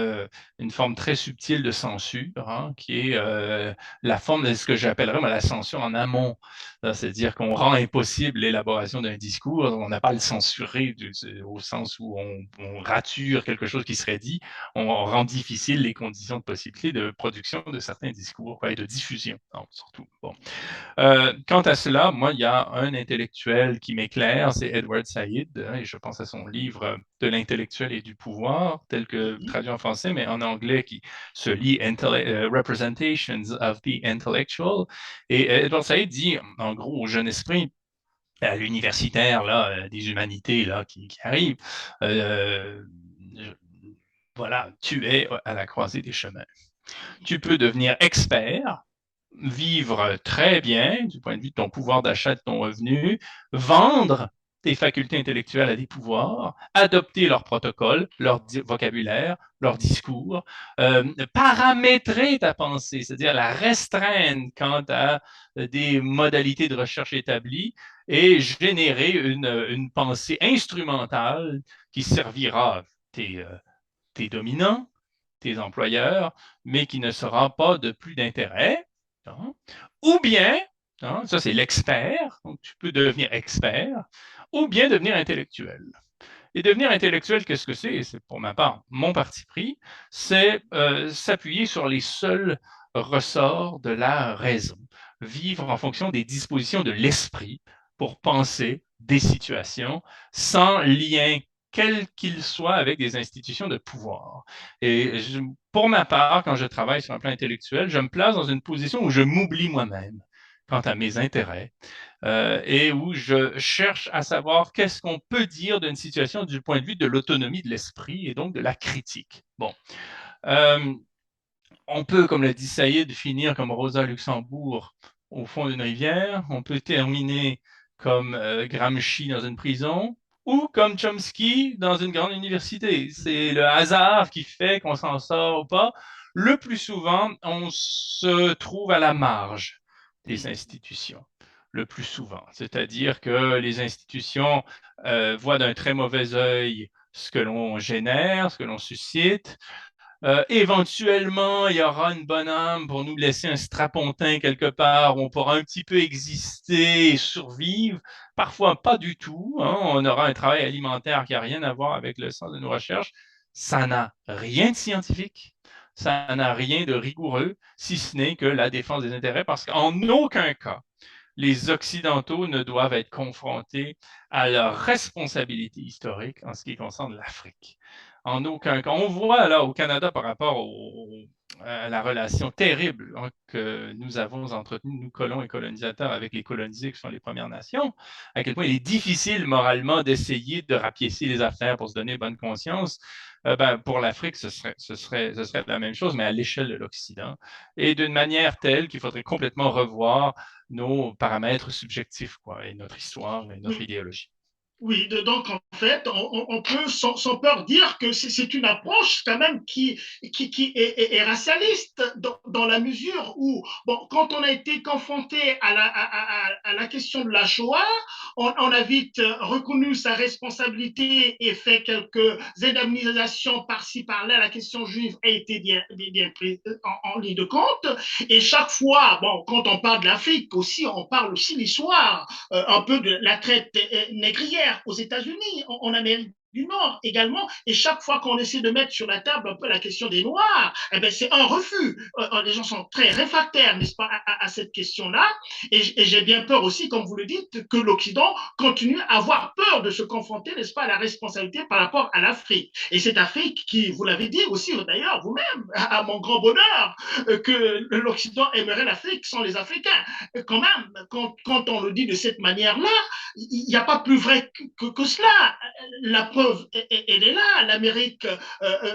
très subtile de censure, hein, qui est la forme de ce que j'appellerais la censure en amont. C'est-à-dire qu'on rend impossible l'élaboration d'un discours, on n'a pas à le censurer au sens où on rature quelque chose qui serait dit, on rend difficile les conditions de possibilité de production de certains discours et de diffusion, surtout. Bon. Bon. Quant à cela, moi, il y a un intellectuel qui m'éclaire, c'est Edward Said, hein, et je pense à son livre De l'intellectuel et du pouvoir, tel que traduit en français, mais en anglais, qui se lit Representations of the Intellectual. Et Edward Said dit, en gros, au jeune esprit, à l'universitaire là, des humanités là, qui arrive, voilà, tu es à la croisée des chemins. Tu peux devenir expert, vivre très bien du point de vue de ton pouvoir d'achat, de ton revenu, vendre tes facultés intellectuelles à des pouvoirs, adopter leurs protocoles, leur vocabulaire, leur discours, paramétrer ta pensée, c'est-à-dire la restreindre quant à des modalités de recherche établies et générer une pensée instrumentale qui servira tes dominants, tes employeurs, mais qui ne sera pas de plus d'intérêt. Hein? Ou bien, hein, ça c'est l'expert, donc tu peux devenir expert, ou bien devenir intellectuel. Et devenir intellectuel, qu'est-ce que c'est? C'est pour ma part mon parti pris, c'est s'appuyer sur les seuls ressorts de la raison, vivre en fonction des dispositions de l'esprit pour penser des situations sans lien quel qu'il soit avec des institutions de pouvoir. Et pour ma part, quand je travaille sur un plan intellectuel, je me place dans une position où je m'oublie moi-même quant à mes intérêts, et où je cherche à savoir qu'est-ce qu'on peut dire d'une situation du point de vue de l'autonomie de l'esprit et donc de la critique. Bon. On peut, comme l'a dit Saïd, finir comme Rosa Luxembourg au fond d'une rivière. On peut terminer comme Gramsci dans une prison ou comme Chomsky dans une grande université. C'est le hasard qui fait qu'on s'en sort ou pas. Le plus souvent, on se trouve à la marge des institutions. Le plus souvent. C'est-à-dire que les institutions voient d'un très mauvais œil ce que l'on génère, ce que l'on suscite. Éventuellement, il y aura une bonne âme pour nous laisser un strapontin quelque part où on pourra un petit peu exister et survivre. Parfois, pas du tout. Hein. On aura un travail alimentaire qui n'a rien à voir avec le sens de nos recherches. Ça n'a rien de scientifique. Ça n'a rien de rigoureux, si ce n'est que la défense des intérêts, parce qu'en aucun cas, les Occidentaux ne doivent être confrontés à leur responsabilité historique en ce qui concerne l'Afrique. En aucun cas. On voit là au Canada par rapport à la relation terrible hein, que nous avons entretenue, nous colons et colonisateurs, avec les colonisés qui sont les Premières Nations, à quel point il est difficile moralement d'essayer de rapiécer les affaires pour se donner bonne conscience. Pour l'Afrique, ce serait la même chose, mais à l'échelle de l'Occident, et d'une manière telle qu'il faudrait complètement revoir nos paramètres subjectifs, quoi, et notre histoire et notre idéologie.
Oui, donc en fait, on peut sans peur dire que c'est une approche quand même qui est racialiste dans la mesure où, bon, quand on a été confronté à la question de la Shoah, on a vite reconnu sa responsabilité et fait quelques indemnisations par-ci, par-là. La question juive a été bien prise en ligne de compte. Et chaque fois, bon, quand on parle de l'Afrique aussi, on parle aussi l'histoire, un peu de la traite négrière aux États-Unis, en Amérique du Nord également. Et chaque fois qu'on essaie de mettre sur la table un peu la question des Noirs, eh ben, c'est un refus. Les gens sont très réfractaires, n'est-ce pas, à cette question-là. Et j'ai bien peur aussi, comme vous le dites, que l'Occident continue à avoir peur de se confronter, n'est-ce pas, à la responsabilité par rapport à l'Afrique. Et cette Afrique qui, vous l'avez dit aussi d'ailleurs vous-même, à mon grand bonheur, que l'Occident aimerait l'Afrique sans les Africains. Quand même, quand on le dit de cette manière-là, il n'y a pas plus vrai que cela. La preuve, elle est là. L'Amérique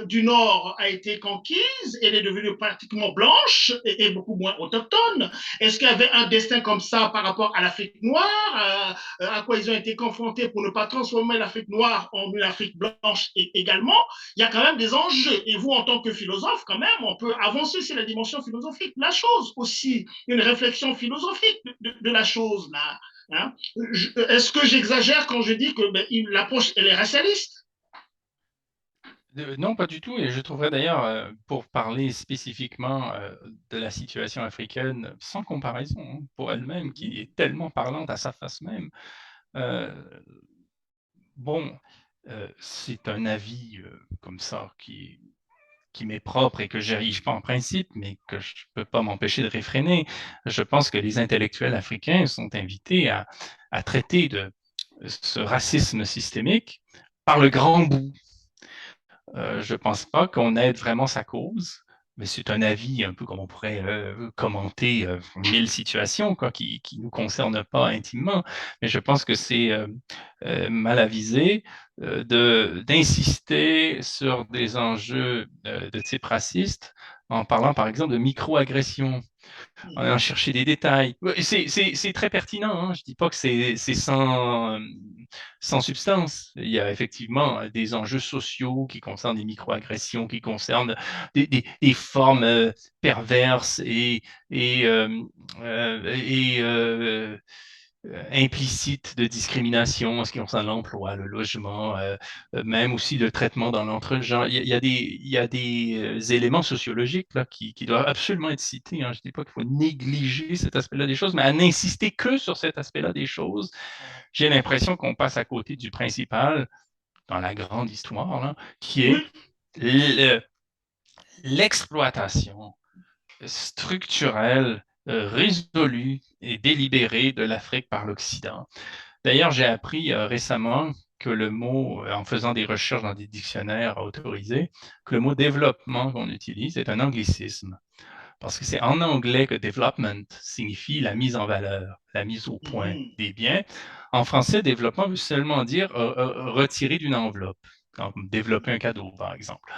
du Nord a été conquise, elle est devenue pratiquement blanche et beaucoup moins autochtone. Est-ce qu'il y avait un destin comme ça par rapport à l'Afrique noire, à quoi ils ont été confrontés pour ne pas transformer l'Afrique noire en une Afrique blanche également? Il y a quand même des enjeux. Et vous, en tant que philosophe, quand même, on peut avancer sur la dimension philosophique. La chose aussi, une réflexion philosophique de la chose là. Hein? Est-ce que j'exagère quand je dis que l'approche elle est racialiste?
Non, pas du tout. Et je trouverais d'ailleurs, pour parler spécifiquement de la situation africaine, sans comparaison, hein, pour elle-même, qui est tellement parlante à sa face même, euh, bon, c'est un avis comme ça qui qui m'est propre et que j'érige pas en principe, mais que je peux pas m'empêcher de réfréner. Je pense que les intellectuels africains sont invités à traiter de ce racisme systémique par le grand bout. Je pense pas qu'on aide vraiment sa cause, mais c'est un avis un peu comme on pourrait commenter 1000 situations quoi, qui nous concernent pas intimement. Mais je pense que c'est mal avisé d'insister sur des enjeux de type raciste en parlant par exemple de microagressions en allant chercher des détails. Ouais, c'est très pertinent, hein. Je dis pas que c'est sans substance. Il y a effectivement des enjeux sociaux qui concernent des microagressions, qui concernent des formes perverses et implicite de discrimination en ce qui concerne l'emploi, le logement, même aussi le traitement dans l'entre-genre. Il y a des éléments sociologiques là, qui doivent absolument être cités. Hein. Je ne dis pas qu'il faut négliger cet aspect-là des choses, mais à n'insister que sur cet aspect-là des choses, j'ai l'impression qu'on passe à côté du principal dans la grande histoire, là, qui est l'exploitation structurelle, résolue et délibérée de l'Afrique par l'Occident. D'ailleurs, j'ai appris récemment que le mot, en faisant des recherches dans des dictionnaires autorisés, que le mot développement qu'on utilise est un anglicisme. Parce que c'est en anglais que development signifie la mise en valeur, la mise au point des biens. En français, développement veut seulement dire retirer d'une enveloppe, comme développer un cadeau, par exemple.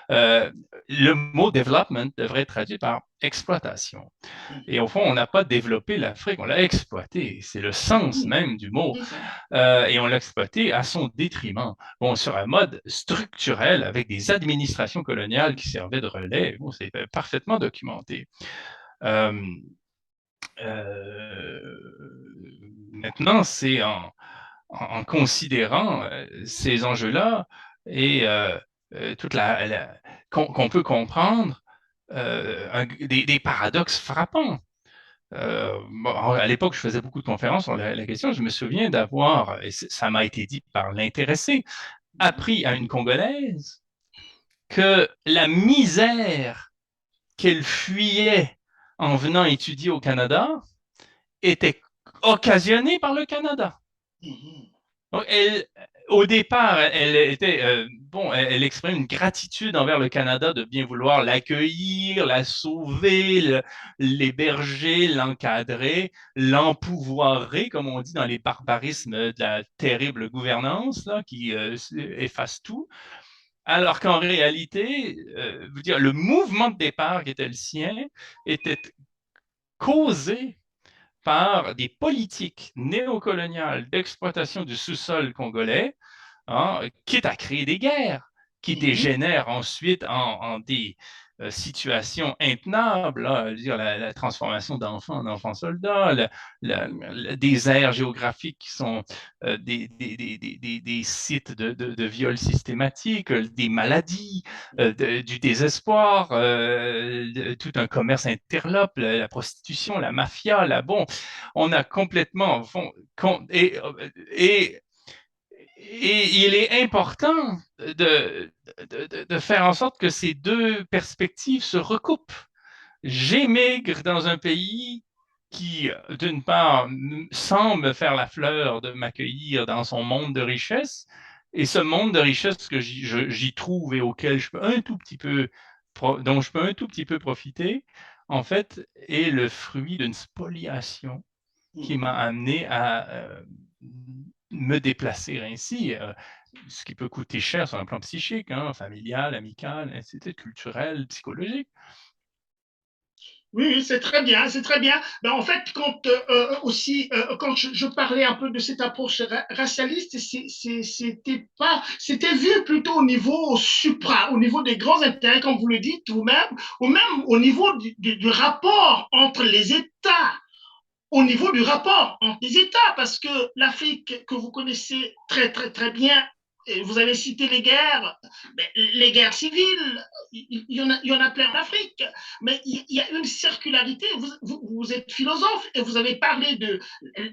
Le mot development devrait être traduit par exploitation. Et au fond, on n'a pas développé l'Afrique, on l'a exploité. C'est le sens même du mot. Et on l'a exploité à son détriment. Bon, sur un mode structurel, avec des administrations coloniales qui servaient de relais, bon, c'est parfaitement documenté. Maintenant, c'est en considérant ces enjeux-là et toute qu'on peut comprendre des paradoxes frappants. Bon, à l'époque, je faisais beaucoup de conférences sur la question. Je me souviens d'avoir, et ça m'a été dit par l'intéressé, appris à une Congolaise que la misère qu'elle fuyait en venant étudier au Canada était occasionnée par le Canada. Donc, au départ, elle était bon, elle exprime une gratitude envers le Canada de bien vouloir l'accueillir, la sauver, l'héberger, l'encadrer, l'empouvoirer, comme on dit dans les barbarismes de la terrible gouvernance là, qui efface tout. Alors qu'en réalité, dire, le mouvement de départ qui était le sien était causé par des politiques néocoloniales d'exploitation du sous-sol congolais, hein, quitte à créer des guerres, qui dégénèrent ensuite en des situations intenables, là, dire la transformation d'enfants en enfants soldats, le désert géographique qui sont des sites de viol systématique, des maladies, du désespoir, tout un commerce interlope, la prostitution, la mafia, bon, on a complètement, et il est important de faire en sorte que ces deux perspectives se recoupent. J'émigre dans un pays qui, d'une part, semble faire la fleur de m'accueillir dans son monde de richesse, et ce monde de richesse que j'y trouve et auquel je peux un tout petit peu, dont je peux un tout petit peu profiter, en fait, est le fruit d'une spoliation qui m'a amené à me déplacer ainsi, ce qui peut coûter cher sur un plan psychique, hein, familial, amical, culturel, psychologique.
Oui, c'est très bien, c'est très bien. Ben, en fait, quand aussi, quand je parlais un peu de cette approche racialiste, c'était vu plutôt au niveau supra, au niveau des grands intérêts, comme vous le dites, ou même au niveau du rapport entre les États, au niveau du rapport entre les États, parce que l'Afrique que vous connaissez très très très bien, et vous avez cité les guerres civiles, il y en a plein en Afrique, mais il y a une circularité. Vous êtes philosophe et vous avez parlé de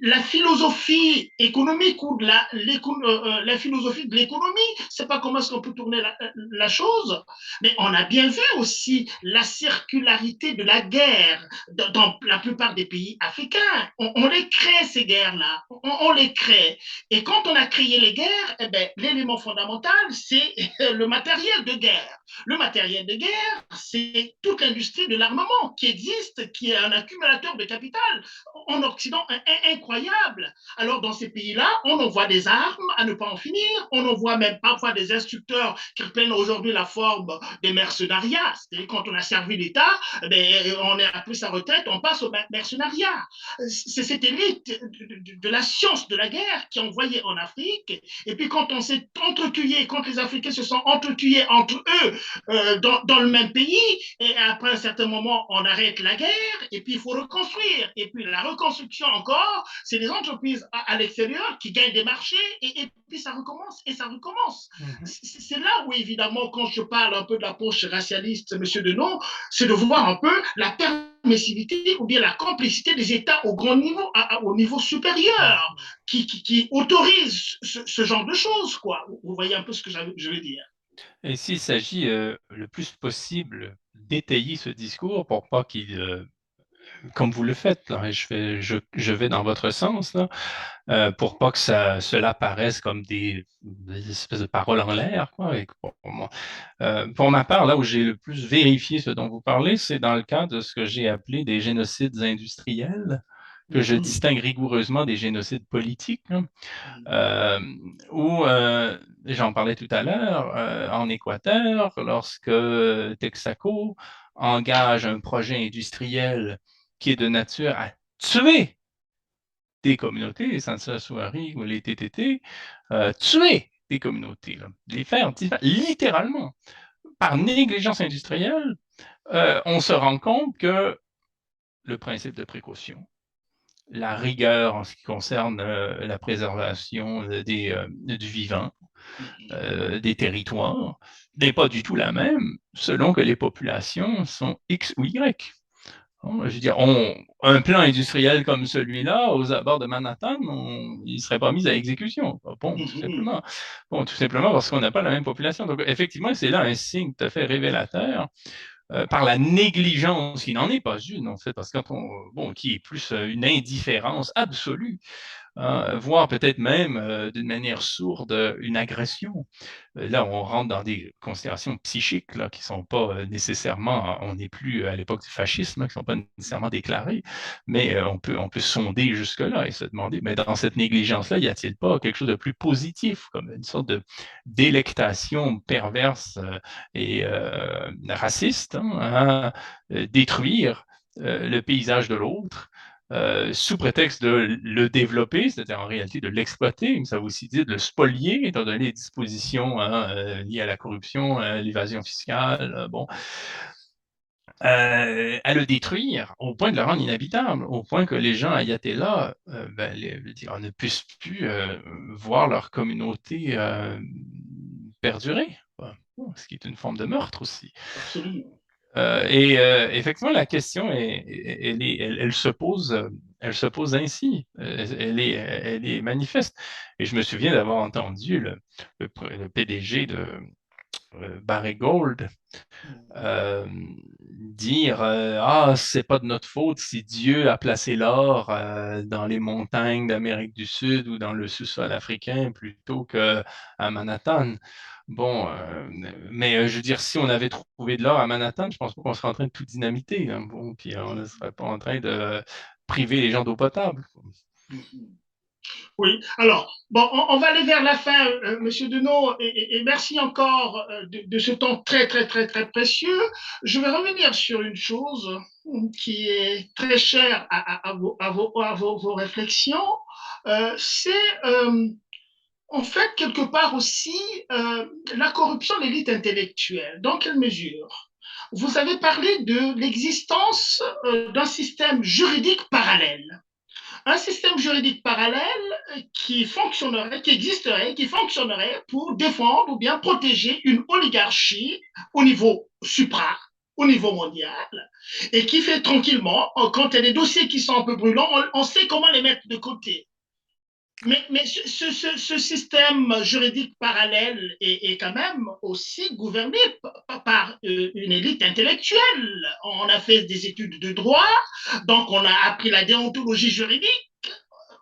la philosophie économique ou de la philosophie de l'économie. C'est pas comment est-ce qu'on peut tourner la chose, mais on a bien vu aussi la circularité de la guerre dans la plupart des pays africains. On les crée, ces guerres-là. On les crée. Et quand on a créé les guerres, eh ben, l'élément fondamental, c'est le matériel de guerre. Le matériel de guerre, c'est toute l'industrie de l'armement qui existe, qui est un accumulateur de capital en Occident incroyable. Alors, dans ces pays-là, on envoie des armes à ne pas en finir. On envoie même parfois des instructeurs qui prennent aujourd'hui la forme des mercenariats. C'est-à-dire, quand on a servi l'État, ben, on est après sa retraite, on passe au mercenariat. C'est cette élite de la science de la guerre qui est envoyée en Afrique. Et puis, quand on s'est entretué, quand les Africains se sont entretués entre eux dans le même pays, et après un certain moment, on arrête la guerre, et puis il faut reconstruire. Et puis la reconstruction encore, c'est les entreprises à l'extérieur qui gagnent des marchés, et puis ça recommence, et ça recommence. C'est là où, évidemment, quand je parle un peu de l'approche racialiste, M. Denon, c'est de voir un peu la permissivité ou bien la complicité des États au grand niveau, au niveau supérieur, qui autorise ce genre de choses, quoi. Vous voyez un peu ce que je veux dire.
Et s'il s'agit, le plus possible d'étayer ce discours pour pas qu'il, comme vous le faites là, et je vais dans votre sens là, pour pas que cela paraisse comme des espèces de paroles en l'air, quoi. Et pour ma part, là où j'ai le plus vérifié ce dont vous parlez, c'est dans le cas de ce que j'ai appelé des génocides industriels, que je distingue rigoureusement des génocides politiques, hein, où, j'en parlais tout à l'heure, en Équateur, lorsque Texaco engage un projet industriel qui est de nature à tuer des communautés, les Sansasouari ou les TTT, tuer des communautés, là, les faire littéralement. Par négligence industrielle, on se rend compte que le principe de précaution, la rigueur en ce qui concerne la préservation du vivant, des territoires, n'est pas du tout la même selon que les populations sont X ou Y. Je veux dire, un plan industriel comme celui-là, aux abords de Manhattan, il ne serait pas mis à exécution. Bon, tout simplement parce qu'on n'a pas la même population. Donc, effectivement, c'est là un signe tout à fait révélateur par la négligence, qui n'en est pas une, en fait, parce que qui est plus une indifférence absolue, hein, voire peut-être même d'une manière sourde, une agression. Là, on rentre dans des considérations psychiques là, qui ne sont pas nécessairement, on n'est plus à l'époque du fascisme, qui ne sont pas nécessairement déclarées, mais on peut sonder jusque-là et se demander, mais dans cette négligence-là, y a-t-il pas quelque chose de plus positif, comme une sorte de délectation perverse et raciste, hein, à détruire le paysage de l'autre, sous prétexte de le développer, c'est-à-dire en réalité de l'exploiter, mais ça veut aussi dire de le spolier, étant donné les dispositions hein, liées à la corruption, à l'évasion fiscale, à le détruire au point de le rendre inhabitable, au point que les gens à Yatella ne puissent plus voir leur communauté perdurer, quoi. Ce qui est une forme de meurtre aussi.
Absolument.
Effectivement, la question elle se pose ainsi. Elle est manifeste. Et je me souviens d'avoir entendu le PDG de Barry Gold dire ah, c'est pas de notre faute si Dieu a placé l'or dans les montagnes d'Amérique du Sud ou dans le sous-sol africain plutôt qu'à Manhattan. Bon, mais je veux dire, si on avait trouvé de l'or à Manhattan, je pense pas qu'on serait en train de tout dynamiter, hein. Bon, puis on ne serait pas en train de priver les gens d'eau potable.
Oui, alors, bon, on va aller vers la fin, Monsieur Deneau, et merci encore de ce temps très, très, très, très précieux. Je vais revenir sur une chose qui est très chère à vos réflexions. C'est en fait, quelque part aussi, la corruption de l'élite intellectuelle. Dans quelle mesure? Vous avez parlé de l'existence d'un système juridique parallèle. Un système juridique parallèle qui fonctionnerait, qui existerait, qui fonctionnerait pour défendre ou bien protéger une oligarchie au niveau supra, au niveau mondial, et qui fait tranquillement, quand il y a des dossiers qui sont un peu brûlants, on sait comment les mettre de côté. Mais ce système juridique parallèle est quand même aussi gouverné par une élite intellectuelle. On a fait des études de droit, donc on a appris la déontologie juridique.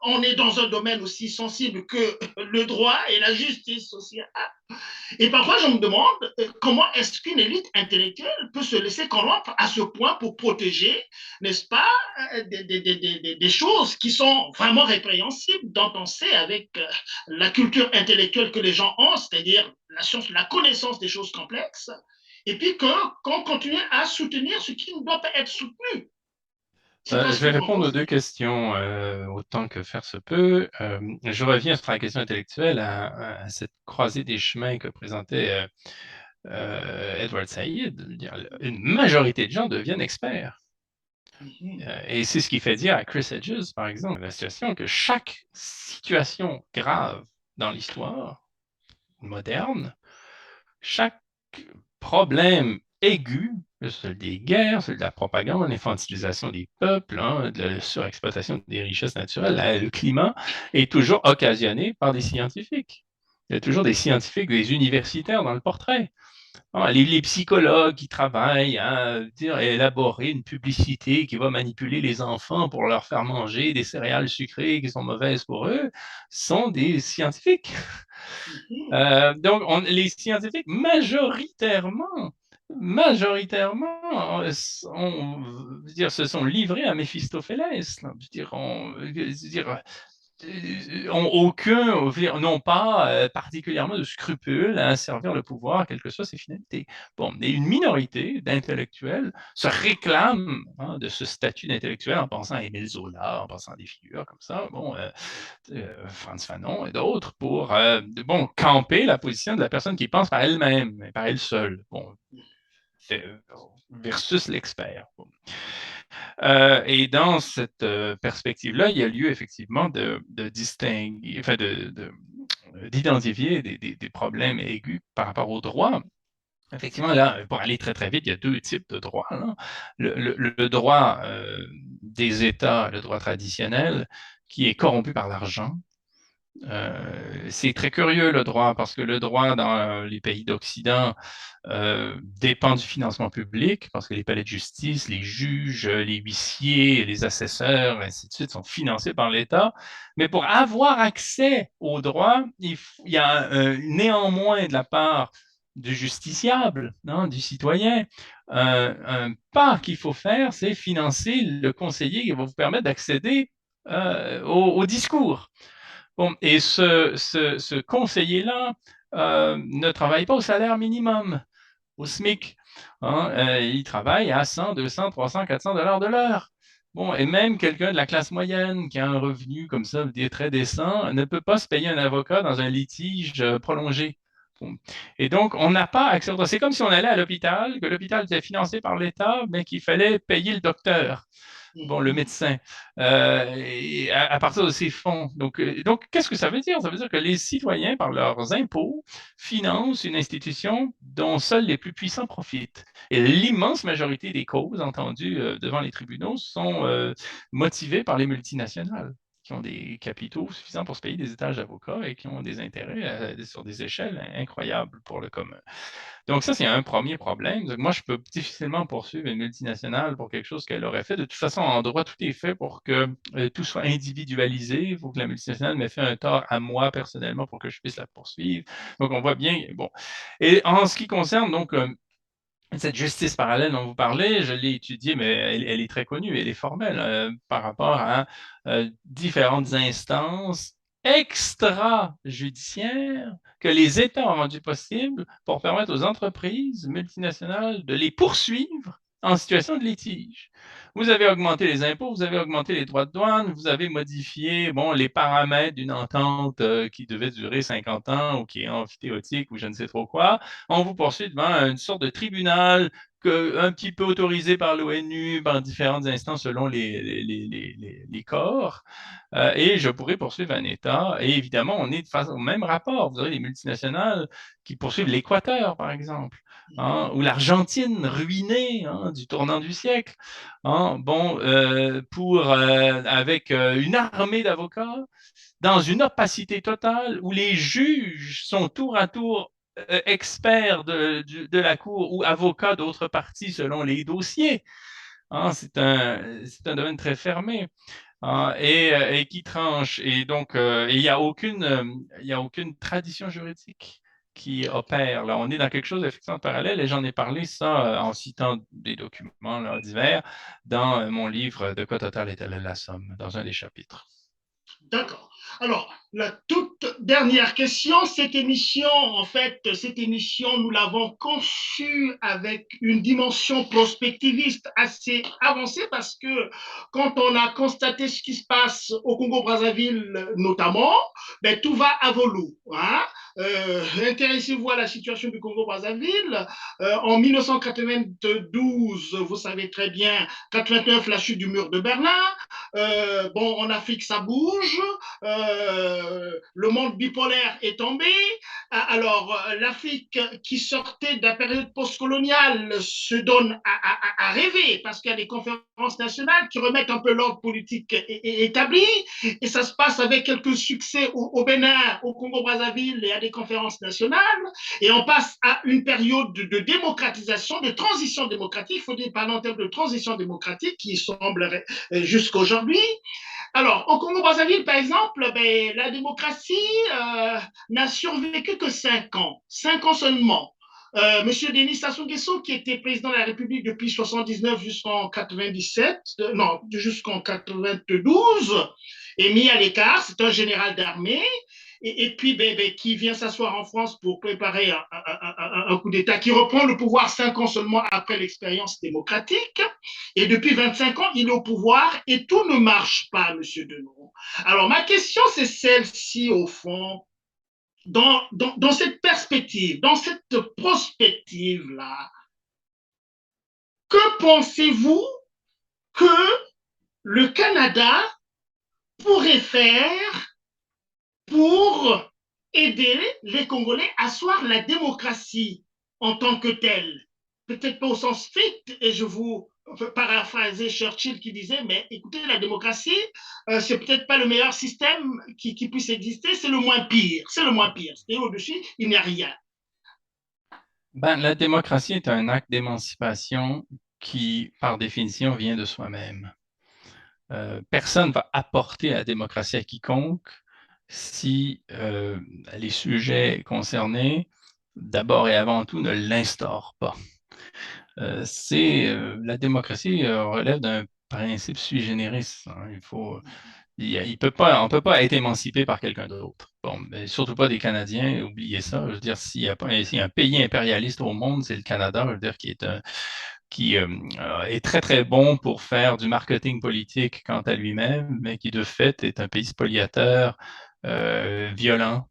On est dans un domaine aussi sensible que le droit et la justice sociale. Et parfois, je me demande comment est-ce qu'une élite intellectuelle peut se laisser corrompre à ce point pour protéger, n'est-ce pas, des choses qui sont vraiment répréhensibles, dont on sait avec la culture intellectuelle que les gens ont, c'est-à-dire la science, la connaissance des choses complexes, et puis qu'on continue à soutenir ce qui ne doit pas être soutenu. Je ne sais pas
Je
ce que
vais
vous en
répondre aux deux
pensez.
questions autant que faire se peut. Je reviens sur la question intellectuelle à cette croisée des chemins que présentait Edward Said. Une majorité de gens deviennent experts. Et c'est ce qui fait dire à Chris Hedges, par exemple, la situation que chaque situation grave dans l'histoire moderne, chaque problème aigu, celui des guerres, celui de la propagande, l'infantilisation des peuples, hein, de la surexploitation des richesses naturelles, le climat, est toujours occasionné par des scientifiques. Il y a toujours des scientifiques, des universitaires dans le portrait. Les psychologues qui travaillent à élaborer une publicité qui va manipuler les enfants pour leur faire manger des céréales sucrées qui sont mauvaises pour eux sont des scientifiques. Donc, les scientifiques, majoritairement, se sont livrés à Méphistophélès. Là. N'ont pas particulièrement de scrupules à servir le pouvoir, quelles que soient ses finalités. Bon, mais une minorité d'intellectuels se réclament de ce statut d'intellectuel en pensant à Émile Zola, en pensant à des figures comme ça, Frantz Fanon et d'autres, pour camper la position de la personne qui pense par elle-même, par elle seule. Bon, versus l'expert. Bon. Et dans cette perspective-là, il y a lieu effectivement de distinguer, enfin d'identifier des problèmes aigus par rapport au droit. Effectivement, là, pour aller très très vite, il y a deux types de droits. Là. Le droit des États, le droit traditionnel, qui est corrompu par l'argent. C'est très curieux le droit, parce que le droit dans les pays d'Occident dépend du financement public, parce que les palais de justice, les juges, les huissiers, les assesseurs, ainsi de suite, sont financés par l'État. Mais pour avoir accès au droit, il y a néanmoins de la part du justiciable, du citoyen, un pas qu'il faut faire, c'est financer le conseiller qui va vous permettre d'accéder au discours. Bon, et ce conseiller-là ne travaille pas au salaire minimum, au SMIC. Il travaille à 100, 200, 300, 400 dollars de l'heure. Bon, et même quelqu'un de la classe moyenne qui a un revenu comme ça, très décent, ne peut pas se payer un avocat dans un litige prolongé. Bon. Et donc, on n'a pas accès au droit. C'est comme si on allait à l'hôpital, que l'hôpital était financé par l'État, mais qu'il fallait payer le docteur. Bon, le médecin, et à partir de ces fonds. Donc, qu'est-ce que ça veut dire? Ça veut dire que les citoyens, par leurs impôts, financent une institution dont seuls les plus puissants profitent. Et l'immense majorité des causes entendues devant les tribunaux sont motivées par les multinationales qui ont des capitaux suffisants pour se payer des étages d'avocats et qui ont des intérêts sur des échelles incroyables pour le commun. Donc ça, c'est un premier problème. Donc, moi, je peux difficilement poursuivre une multinationale pour quelque chose qu'elle aurait fait. De toute façon, en droit, tout est fait pour que tout soit individualisé. Il faut que la multinationale m'ait fait un tort à moi personnellement pour que je puisse la poursuivre. Donc, on voit bien, bon. Et en ce qui concerne, donc, cette justice parallèle dont vous parlez, je l'ai étudiée, mais elle est très connue, elle est formelle par rapport à différentes instances extrajudiciaires que les États ont rendu possible pour permettre aux entreprises multinationales de les poursuivre en situation de litige. Vous avez augmenté les impôts, vous avez augmenté les droits de douane, vous avez modifié les paramètres d'une entente qui devait durer 50 ans ou qui est amphithéotique ou je ne sais trop quoi. On vous poursuit devant une sorte de tribunal un petit peu autorisé par l'ONU, par différentes instances selon les corps. Et je pourrais poursuivre un État. Et évidemment, on est face au même rapport. Vous avez les multinationales qui poursuivent l'Équateur, par exemple, hein, ou l'Argentine ruinée, hein, du tournant du siècle, hein, bon, avec une armée d'avocats dans une opacité totale où les juges sont tour à tour experts de la Cour ou avocats d'autres parties selon les dossiers. Hein, c'est un domaine très fermé, hein, et qui tranche. Et donc, il n'y a aucune tradition juridique qui opère. Là, on est dans quelque chose d'effectivement parallèle et j'en ai parlé ça en citant des documents là, divers dans mon livre De quoi total est-elle la somme, dans un des chapitres.
D'accord. Alors, la toute dernière question, cette émission, nous l'avons conçue avec une dimension prospectiviste assez avancée parce que quand on a constaté ce qui se passe au Congo-Brazzaville notamment, ben, tout va à volo. Hein. Intéressez-vous à la situation du Congo-Brazzaville. En 1992, vous savez très bien, 89, la chute du mur de Berlin. Bon, en Afrique, ça bouge. Le monde bipolaire est tombé. Alors, l'Afrique qui sortait de la période postcoloniale se donne à rêver parce qu'il y a des conférences nationales qui remettent un peu l'ordre politique établi. Et ça se passe avec quelques succès au Bénin, au Congo-Brazzaville et à des conférences nationales. Et on passe à une période de démocratisation, de transition démocratique. Il faut parler en termes de transition démocratique qui semblerait jusqu'à aujourd'hui. Alors, au Congo-Brazzaville, par exemple, ben, la démocratie n'a survécu que 5 ans, 5 ans seulement. Monsieur Denis Sassou Nguesso, qui était président de la République depuis 79 jusqu'en 97, non, jusqu'en 92, est mis à l'écart. C'est un général d'armée. Et puis, qui vient s'asseoir en France pour préparer un coup d'État, qui reprend le pouvoir 5 ans seulement après l'expérience démocratique. Et depuis 25 ans, il est au pouvoir et tout ne marche pas, Monsieur Denon. Alors, ma question, c'est celle-ci, au fond. Dans cette perspective, dans cette prospective-là, que pensez-vous que le Canada pourrait faire pour aider les Congolais à asseoir la démocratie en tant que telle? Peut-être pas au sens strict, et je vous paraphraser Churchill qui disait, mais écoutez, la démocratie, c'est peut-être pas le meilleur système qui puisse exister, c'est le moins pire. C'est le moins pire. Et au-dessus, il n'y a rien.
Ben, la démocratie est un acte d'émancipation qui, par définition, vient de soi-même. Personne ne va apporter la démocratie à quiconque si les sujets concernés, d'abord et avant tout, ne l'instaurent pas. La démocratie relève d'un principe sui generis. Hein. On peut pas être émancipé par quelqu'un d'autre. Bon, mais surtout pas des Canadiens, oubliez ça. Je veux dire, s'il y a un pays impérialiste au monde, c'est le Canada, je veux dire, qui est très, très bon pour faire du marketing politique quant à lui-même, mais qui, de fait, est un pays spoliateur, violent,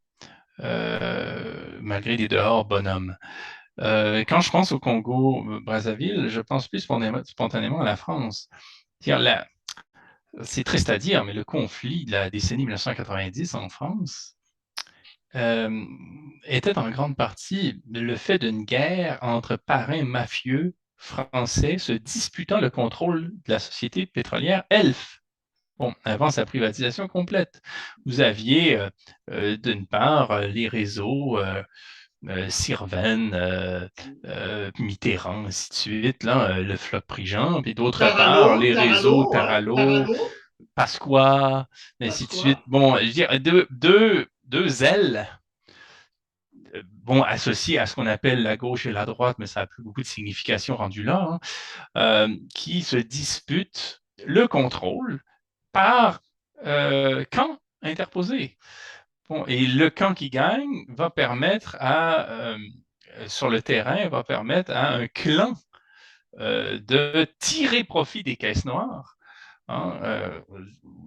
malgré des dehors bonhommes. Quand je pense au Congo, Brazzaville, je pense plus spontanément à la France. C'est triste à dire, mais le conflit de la décennie 1990 en France était en grande partie le fait d'une guerre entre parrains mafieux français se disputant le contrôle de la société pétrolière Elf. Bon, avant sa privatisation complète. Vous aviez d'une part les réseaux Sirven, Mitterrand, ainsi de suite, là, le floc Prigent, puis d'autre part, les réseaux Taralo, Pasqua, ainsi de suite. Bon, je veux dire, deux ailes, bon, associées à ce qu'on appelle la gauche et la droite, mais ça n'a plus beaucoup de signification rendue là, hein, qui se disputent le contrôle par camp interposé. Bon, et le camp qui gagne va permettre sur le terrain, va permettre à un clan de tirer profit des caisses noires hein,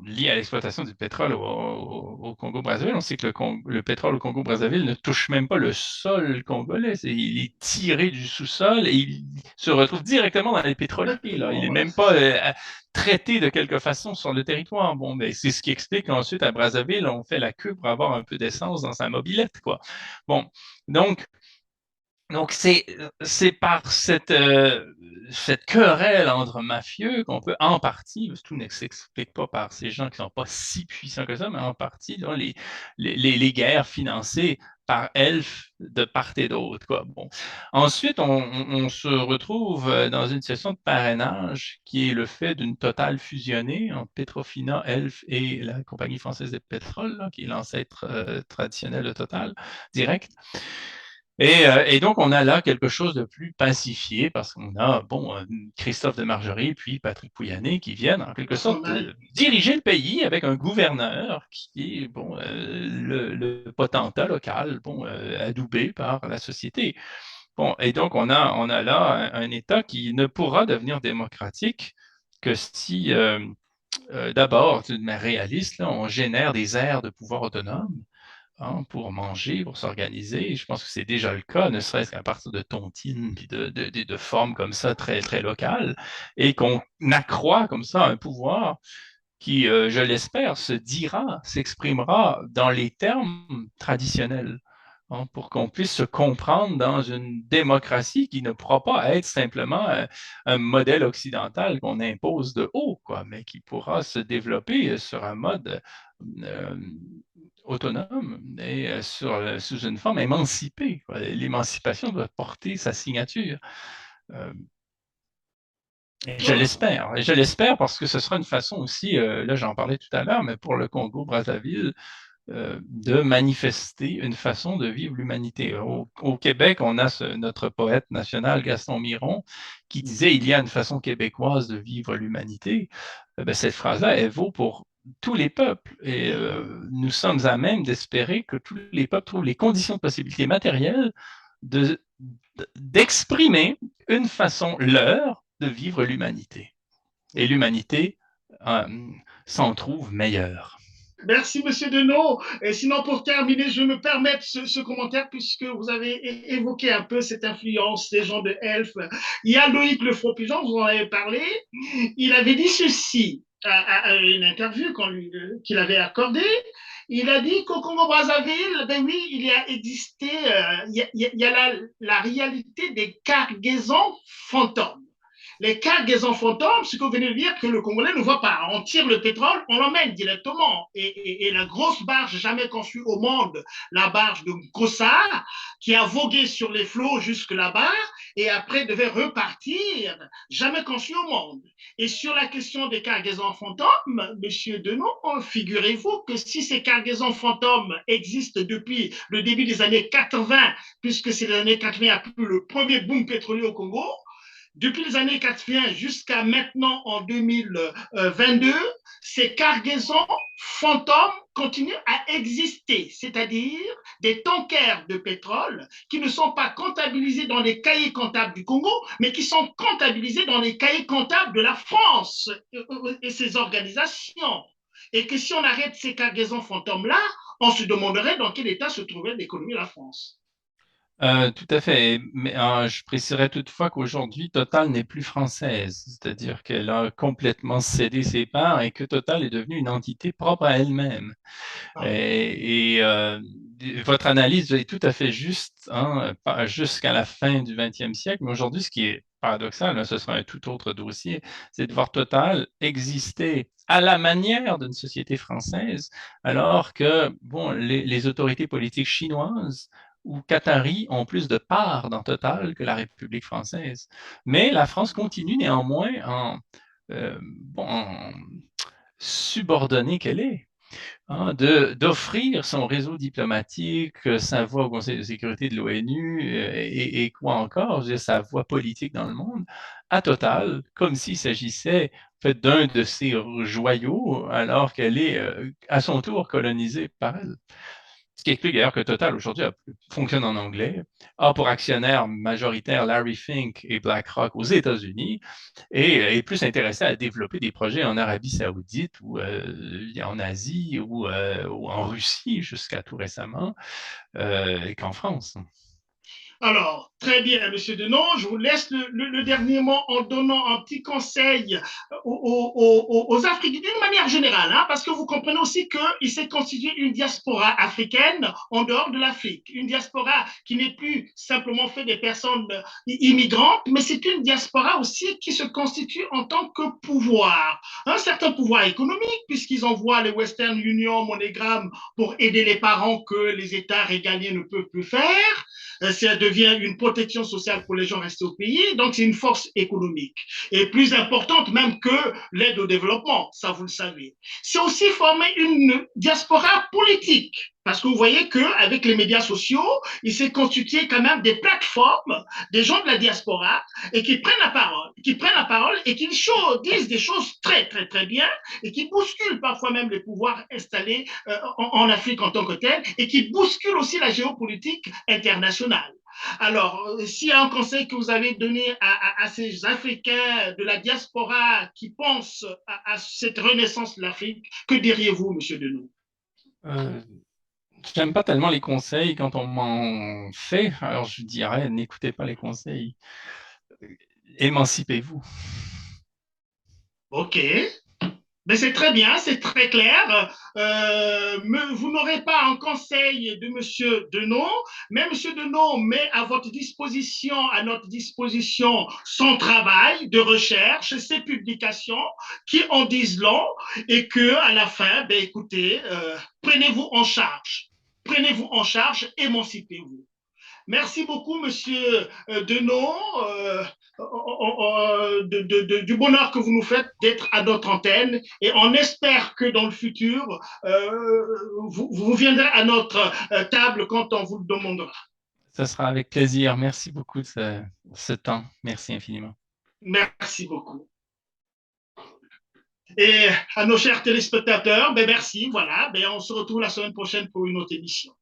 liées à l'exploitation du pétrole au Congo-Brazzaville. On sait que le pétrole au Congo-Brazzaville ne touche même pas le sol congolais. Il est tiré du sous-sol et il se retrouve directement dans les pétroliers. Là. Il n'est même pas traité de quelque façon sur le territoire. Bon, mais c'est ce qui explique qu'ensuite, à Brazzaville, on fait la queue pour avoir un peu d'essence dans sa mobilette, quoi. Bon, donc c'est par cette querelle entre mafieux qu'on peut en partie, parce que tout ne s'explique pas par ces gens qui sont pas si puissants que ça, mais en partie, là, les guerres financées par elfes de part et d'autre, quoi. Bon. Ensuite, on se retrouve dans une session de parrainage qui est le fait d'une totale fusionnée entre Petrofina, Elf et la Compagnie française de pétrole, là, qui est l'ancêtre traditionnel de Total, direct. Et donc, on a là quelque chose de plus pacifié parce qu'on a, bon, Christophe de Margerie puis Patrick Pouyanné qui viennent, en quelque sorte, diriger le pays avec un gouverneur qui est, bon, le potentat local, bon, adoubé par la société. Bon, et donc, on a là un État qui ne pourra devenir démocratique que si, d'abord, d'une manière réaliste, là, on génère des aires de pouvoir autonome, hein, pour manger, pour s'organiser. Je pense que c'est déjà le cas, ne serait-ce qu'à partir de tontines puis de formes comme ça très, très locales, et qu'on accroît comme ça un pouvoir qui, je l'espère, s'exprimera dans les termes traditionnels, hein, pour qu'on puisse se comprendre dans une démocratie qui ne pourra pas être simplement un modèle occidental qu'on impose de haut, quoi, mais qui pourra se développer sur un mode euh, autonome et sous une forme émancipée. L'émancipation doit porter sa signature. Et je l'espère parce que ce sera une façon aussi, là j'en parlais tout à l'heure, mais pour le Congo-Brazzaville, de manifester une façon de vivre l'humanité. Au Québec, on a notre poète national Gaston Miron qui disait il y a une façon québécoise de vivre l'humanité. Ben, cette phrase-là, elle vaut pour tous les peuples et nous sommes à même d'espérer que tous les peuples trouvent les conditions de possibilité matérielle d'exprimer une façon leur de vivre l'humanité. Et l'humanité s'en trouve meilleure.
Merci, Monsieur Deneau. Et sinon, pour terminer, je me permets ce commentaire puisque vous avez évoqué un peu cette influence des gens de Elf. Il y a Loïc Le Faux-Pigeon, vous en avez parlé. Il avait dit ceci à une interview qu'il avait accordée. Il a dit qu'au Congo-Brazzaville, ben oui, il y a existé, il y a la réalité des cargaisons fantômes. Les cargaisons fantômes, ce que vous venez de dire, que le Congolais ne voit pas. On tire le pétrole, on l'emmène directement. Et la grosse barge jamais conçue au monde, la barge de Gossard, qui a vogué sur les flots jusque là-bas, et après devait repartir, jamais conçue au monde. Et sur la question des cargaisons fantômes, Monsieur Deneau, figurez-vous que si ces cargaisons fantômes existent depuis le début des années 80, puisque c'est les années 80 a plus le premier boom pétrolier au Congo, depuis les années 80 jusqu'à maintenant en 2022, ces cargaisons fantômes continuent à exister, c'est-à-dire des tankers de pétrole qui ne sont pas comptabilisés dans les cahiers comptables du Congo, mais qui sont comptabilisés dans les cahiers comptables de la France et ses organisations. Et que si on arrête ces cargaisons fantômes-là, on se demanderait dans quel état se trouvait l'économie de la France.
Tout à fait. Mais je préciserais toutefois qu'aujourd'hui, Total n'est plus française, c'est-à-dire qu'elle a complètement cédé ses parts et que Total est devenue une entité propre à elle-même. Votre analyse est tout à fait juste, hein, jusqu'à la fin du 20e siècle. Mais aujourd'hui, ce qui est paradoxal, là, ce sera un tout autre dossier, c'est de voir Total exister à la manière d'une société française, alors que bon, les autorités politiques chinoises ou qataris ont plus de parts dans Total que la République française. Mais la France continue néanmoins en subordonnée qu'elle est, hein, d'offrir son réseau diplomatique, sa voix au Conseil de sécurité de l'ONU et quoi encore, je veux dire, sa voix politique dans le monde, à Total, comme s'il s'agissait en fait, d'un de ses joyaux, alors qu'elle est à son tour colonisée par elle. Ce qui explique d'ailleurs que Total aujourd'hui fonctionne en anglais, a pour actionnaire majoritaire Larry Fink et BlackRock aux États-Unis et est plus intéressé à développer des projets en Arabie Saoudite ou en Asie ou en Russie jusqu'à tout récemment qu'en France.
Alors, très bien, Monsieur Denon, je vous laisse le dernier mot en donnant un petit conseil aux Africains d'une manière générale, hein, parce que vous comprenez aussi qu'il s'est constitué une diaspora africaine en dehors de l'Afrique, une diaspora qui n'est plus simplement faite des personnes immigrantes, mais c'est une diaspora aussi qui se constitue en tant que pouvoir, un certain pouvoir économique, puisqu'ils envoient les Western Union, MoneyGram pour aider les parents que les États régaliens ne peuvent plus faire. Ça devient une protection sociale pour les gens restés au pays, donc c'est une force économique, et plus importante même que l'aide au développement, ça vous le savez. C'est aussi former une diaspora politique, parce que vous voyez qu'avec les médias sociaux, il s'est constitué quand même des plateformes, des gens de la diaspora, et qui prennent la parole et qui disent des choses très, très, très bien, et qui bousculent parfois même les pouvoirs installés en Afrique en tant que tel, et qui bousculent aussi la géopolitique internationale. Alors, s'il y a un conseil que vous avez donné à ces Africains de la diaspora qui pensent à cette renaissance de l'Afrique, que diriez-vous, Monsieur Denou?
J'aime pas tellement les conseils quand on m'en fait, alors je dirais n'écoutez pas les conseils, émancipez-vous.
OK. Mais c'est très bien, c'est très clair. Vous n'aurez pas un conseil de Monsieur Denon, mais Monsieur Denon met à votre disposition, à notre disposition, son travail de recherche, ses publications qui en disent long, et que à la fin, ben écoutez, prenez-vous en charge, émancipez-vous. Merci beaucoup, Monsieur Denon, du bonheur que vous nous faites d'être à notre antenne. Et on espère que dans le futur, vous viendrez à notre table quand on vous le demandera.
Ce sera avec plaisir. Merci beaucoup de ce temps. Merci infiniment.
Merci beaucoup. Et à nos chers téléspectateurs, ben merci. Voilà, ben on se retrouve la semaine prochaine pour une autre émission.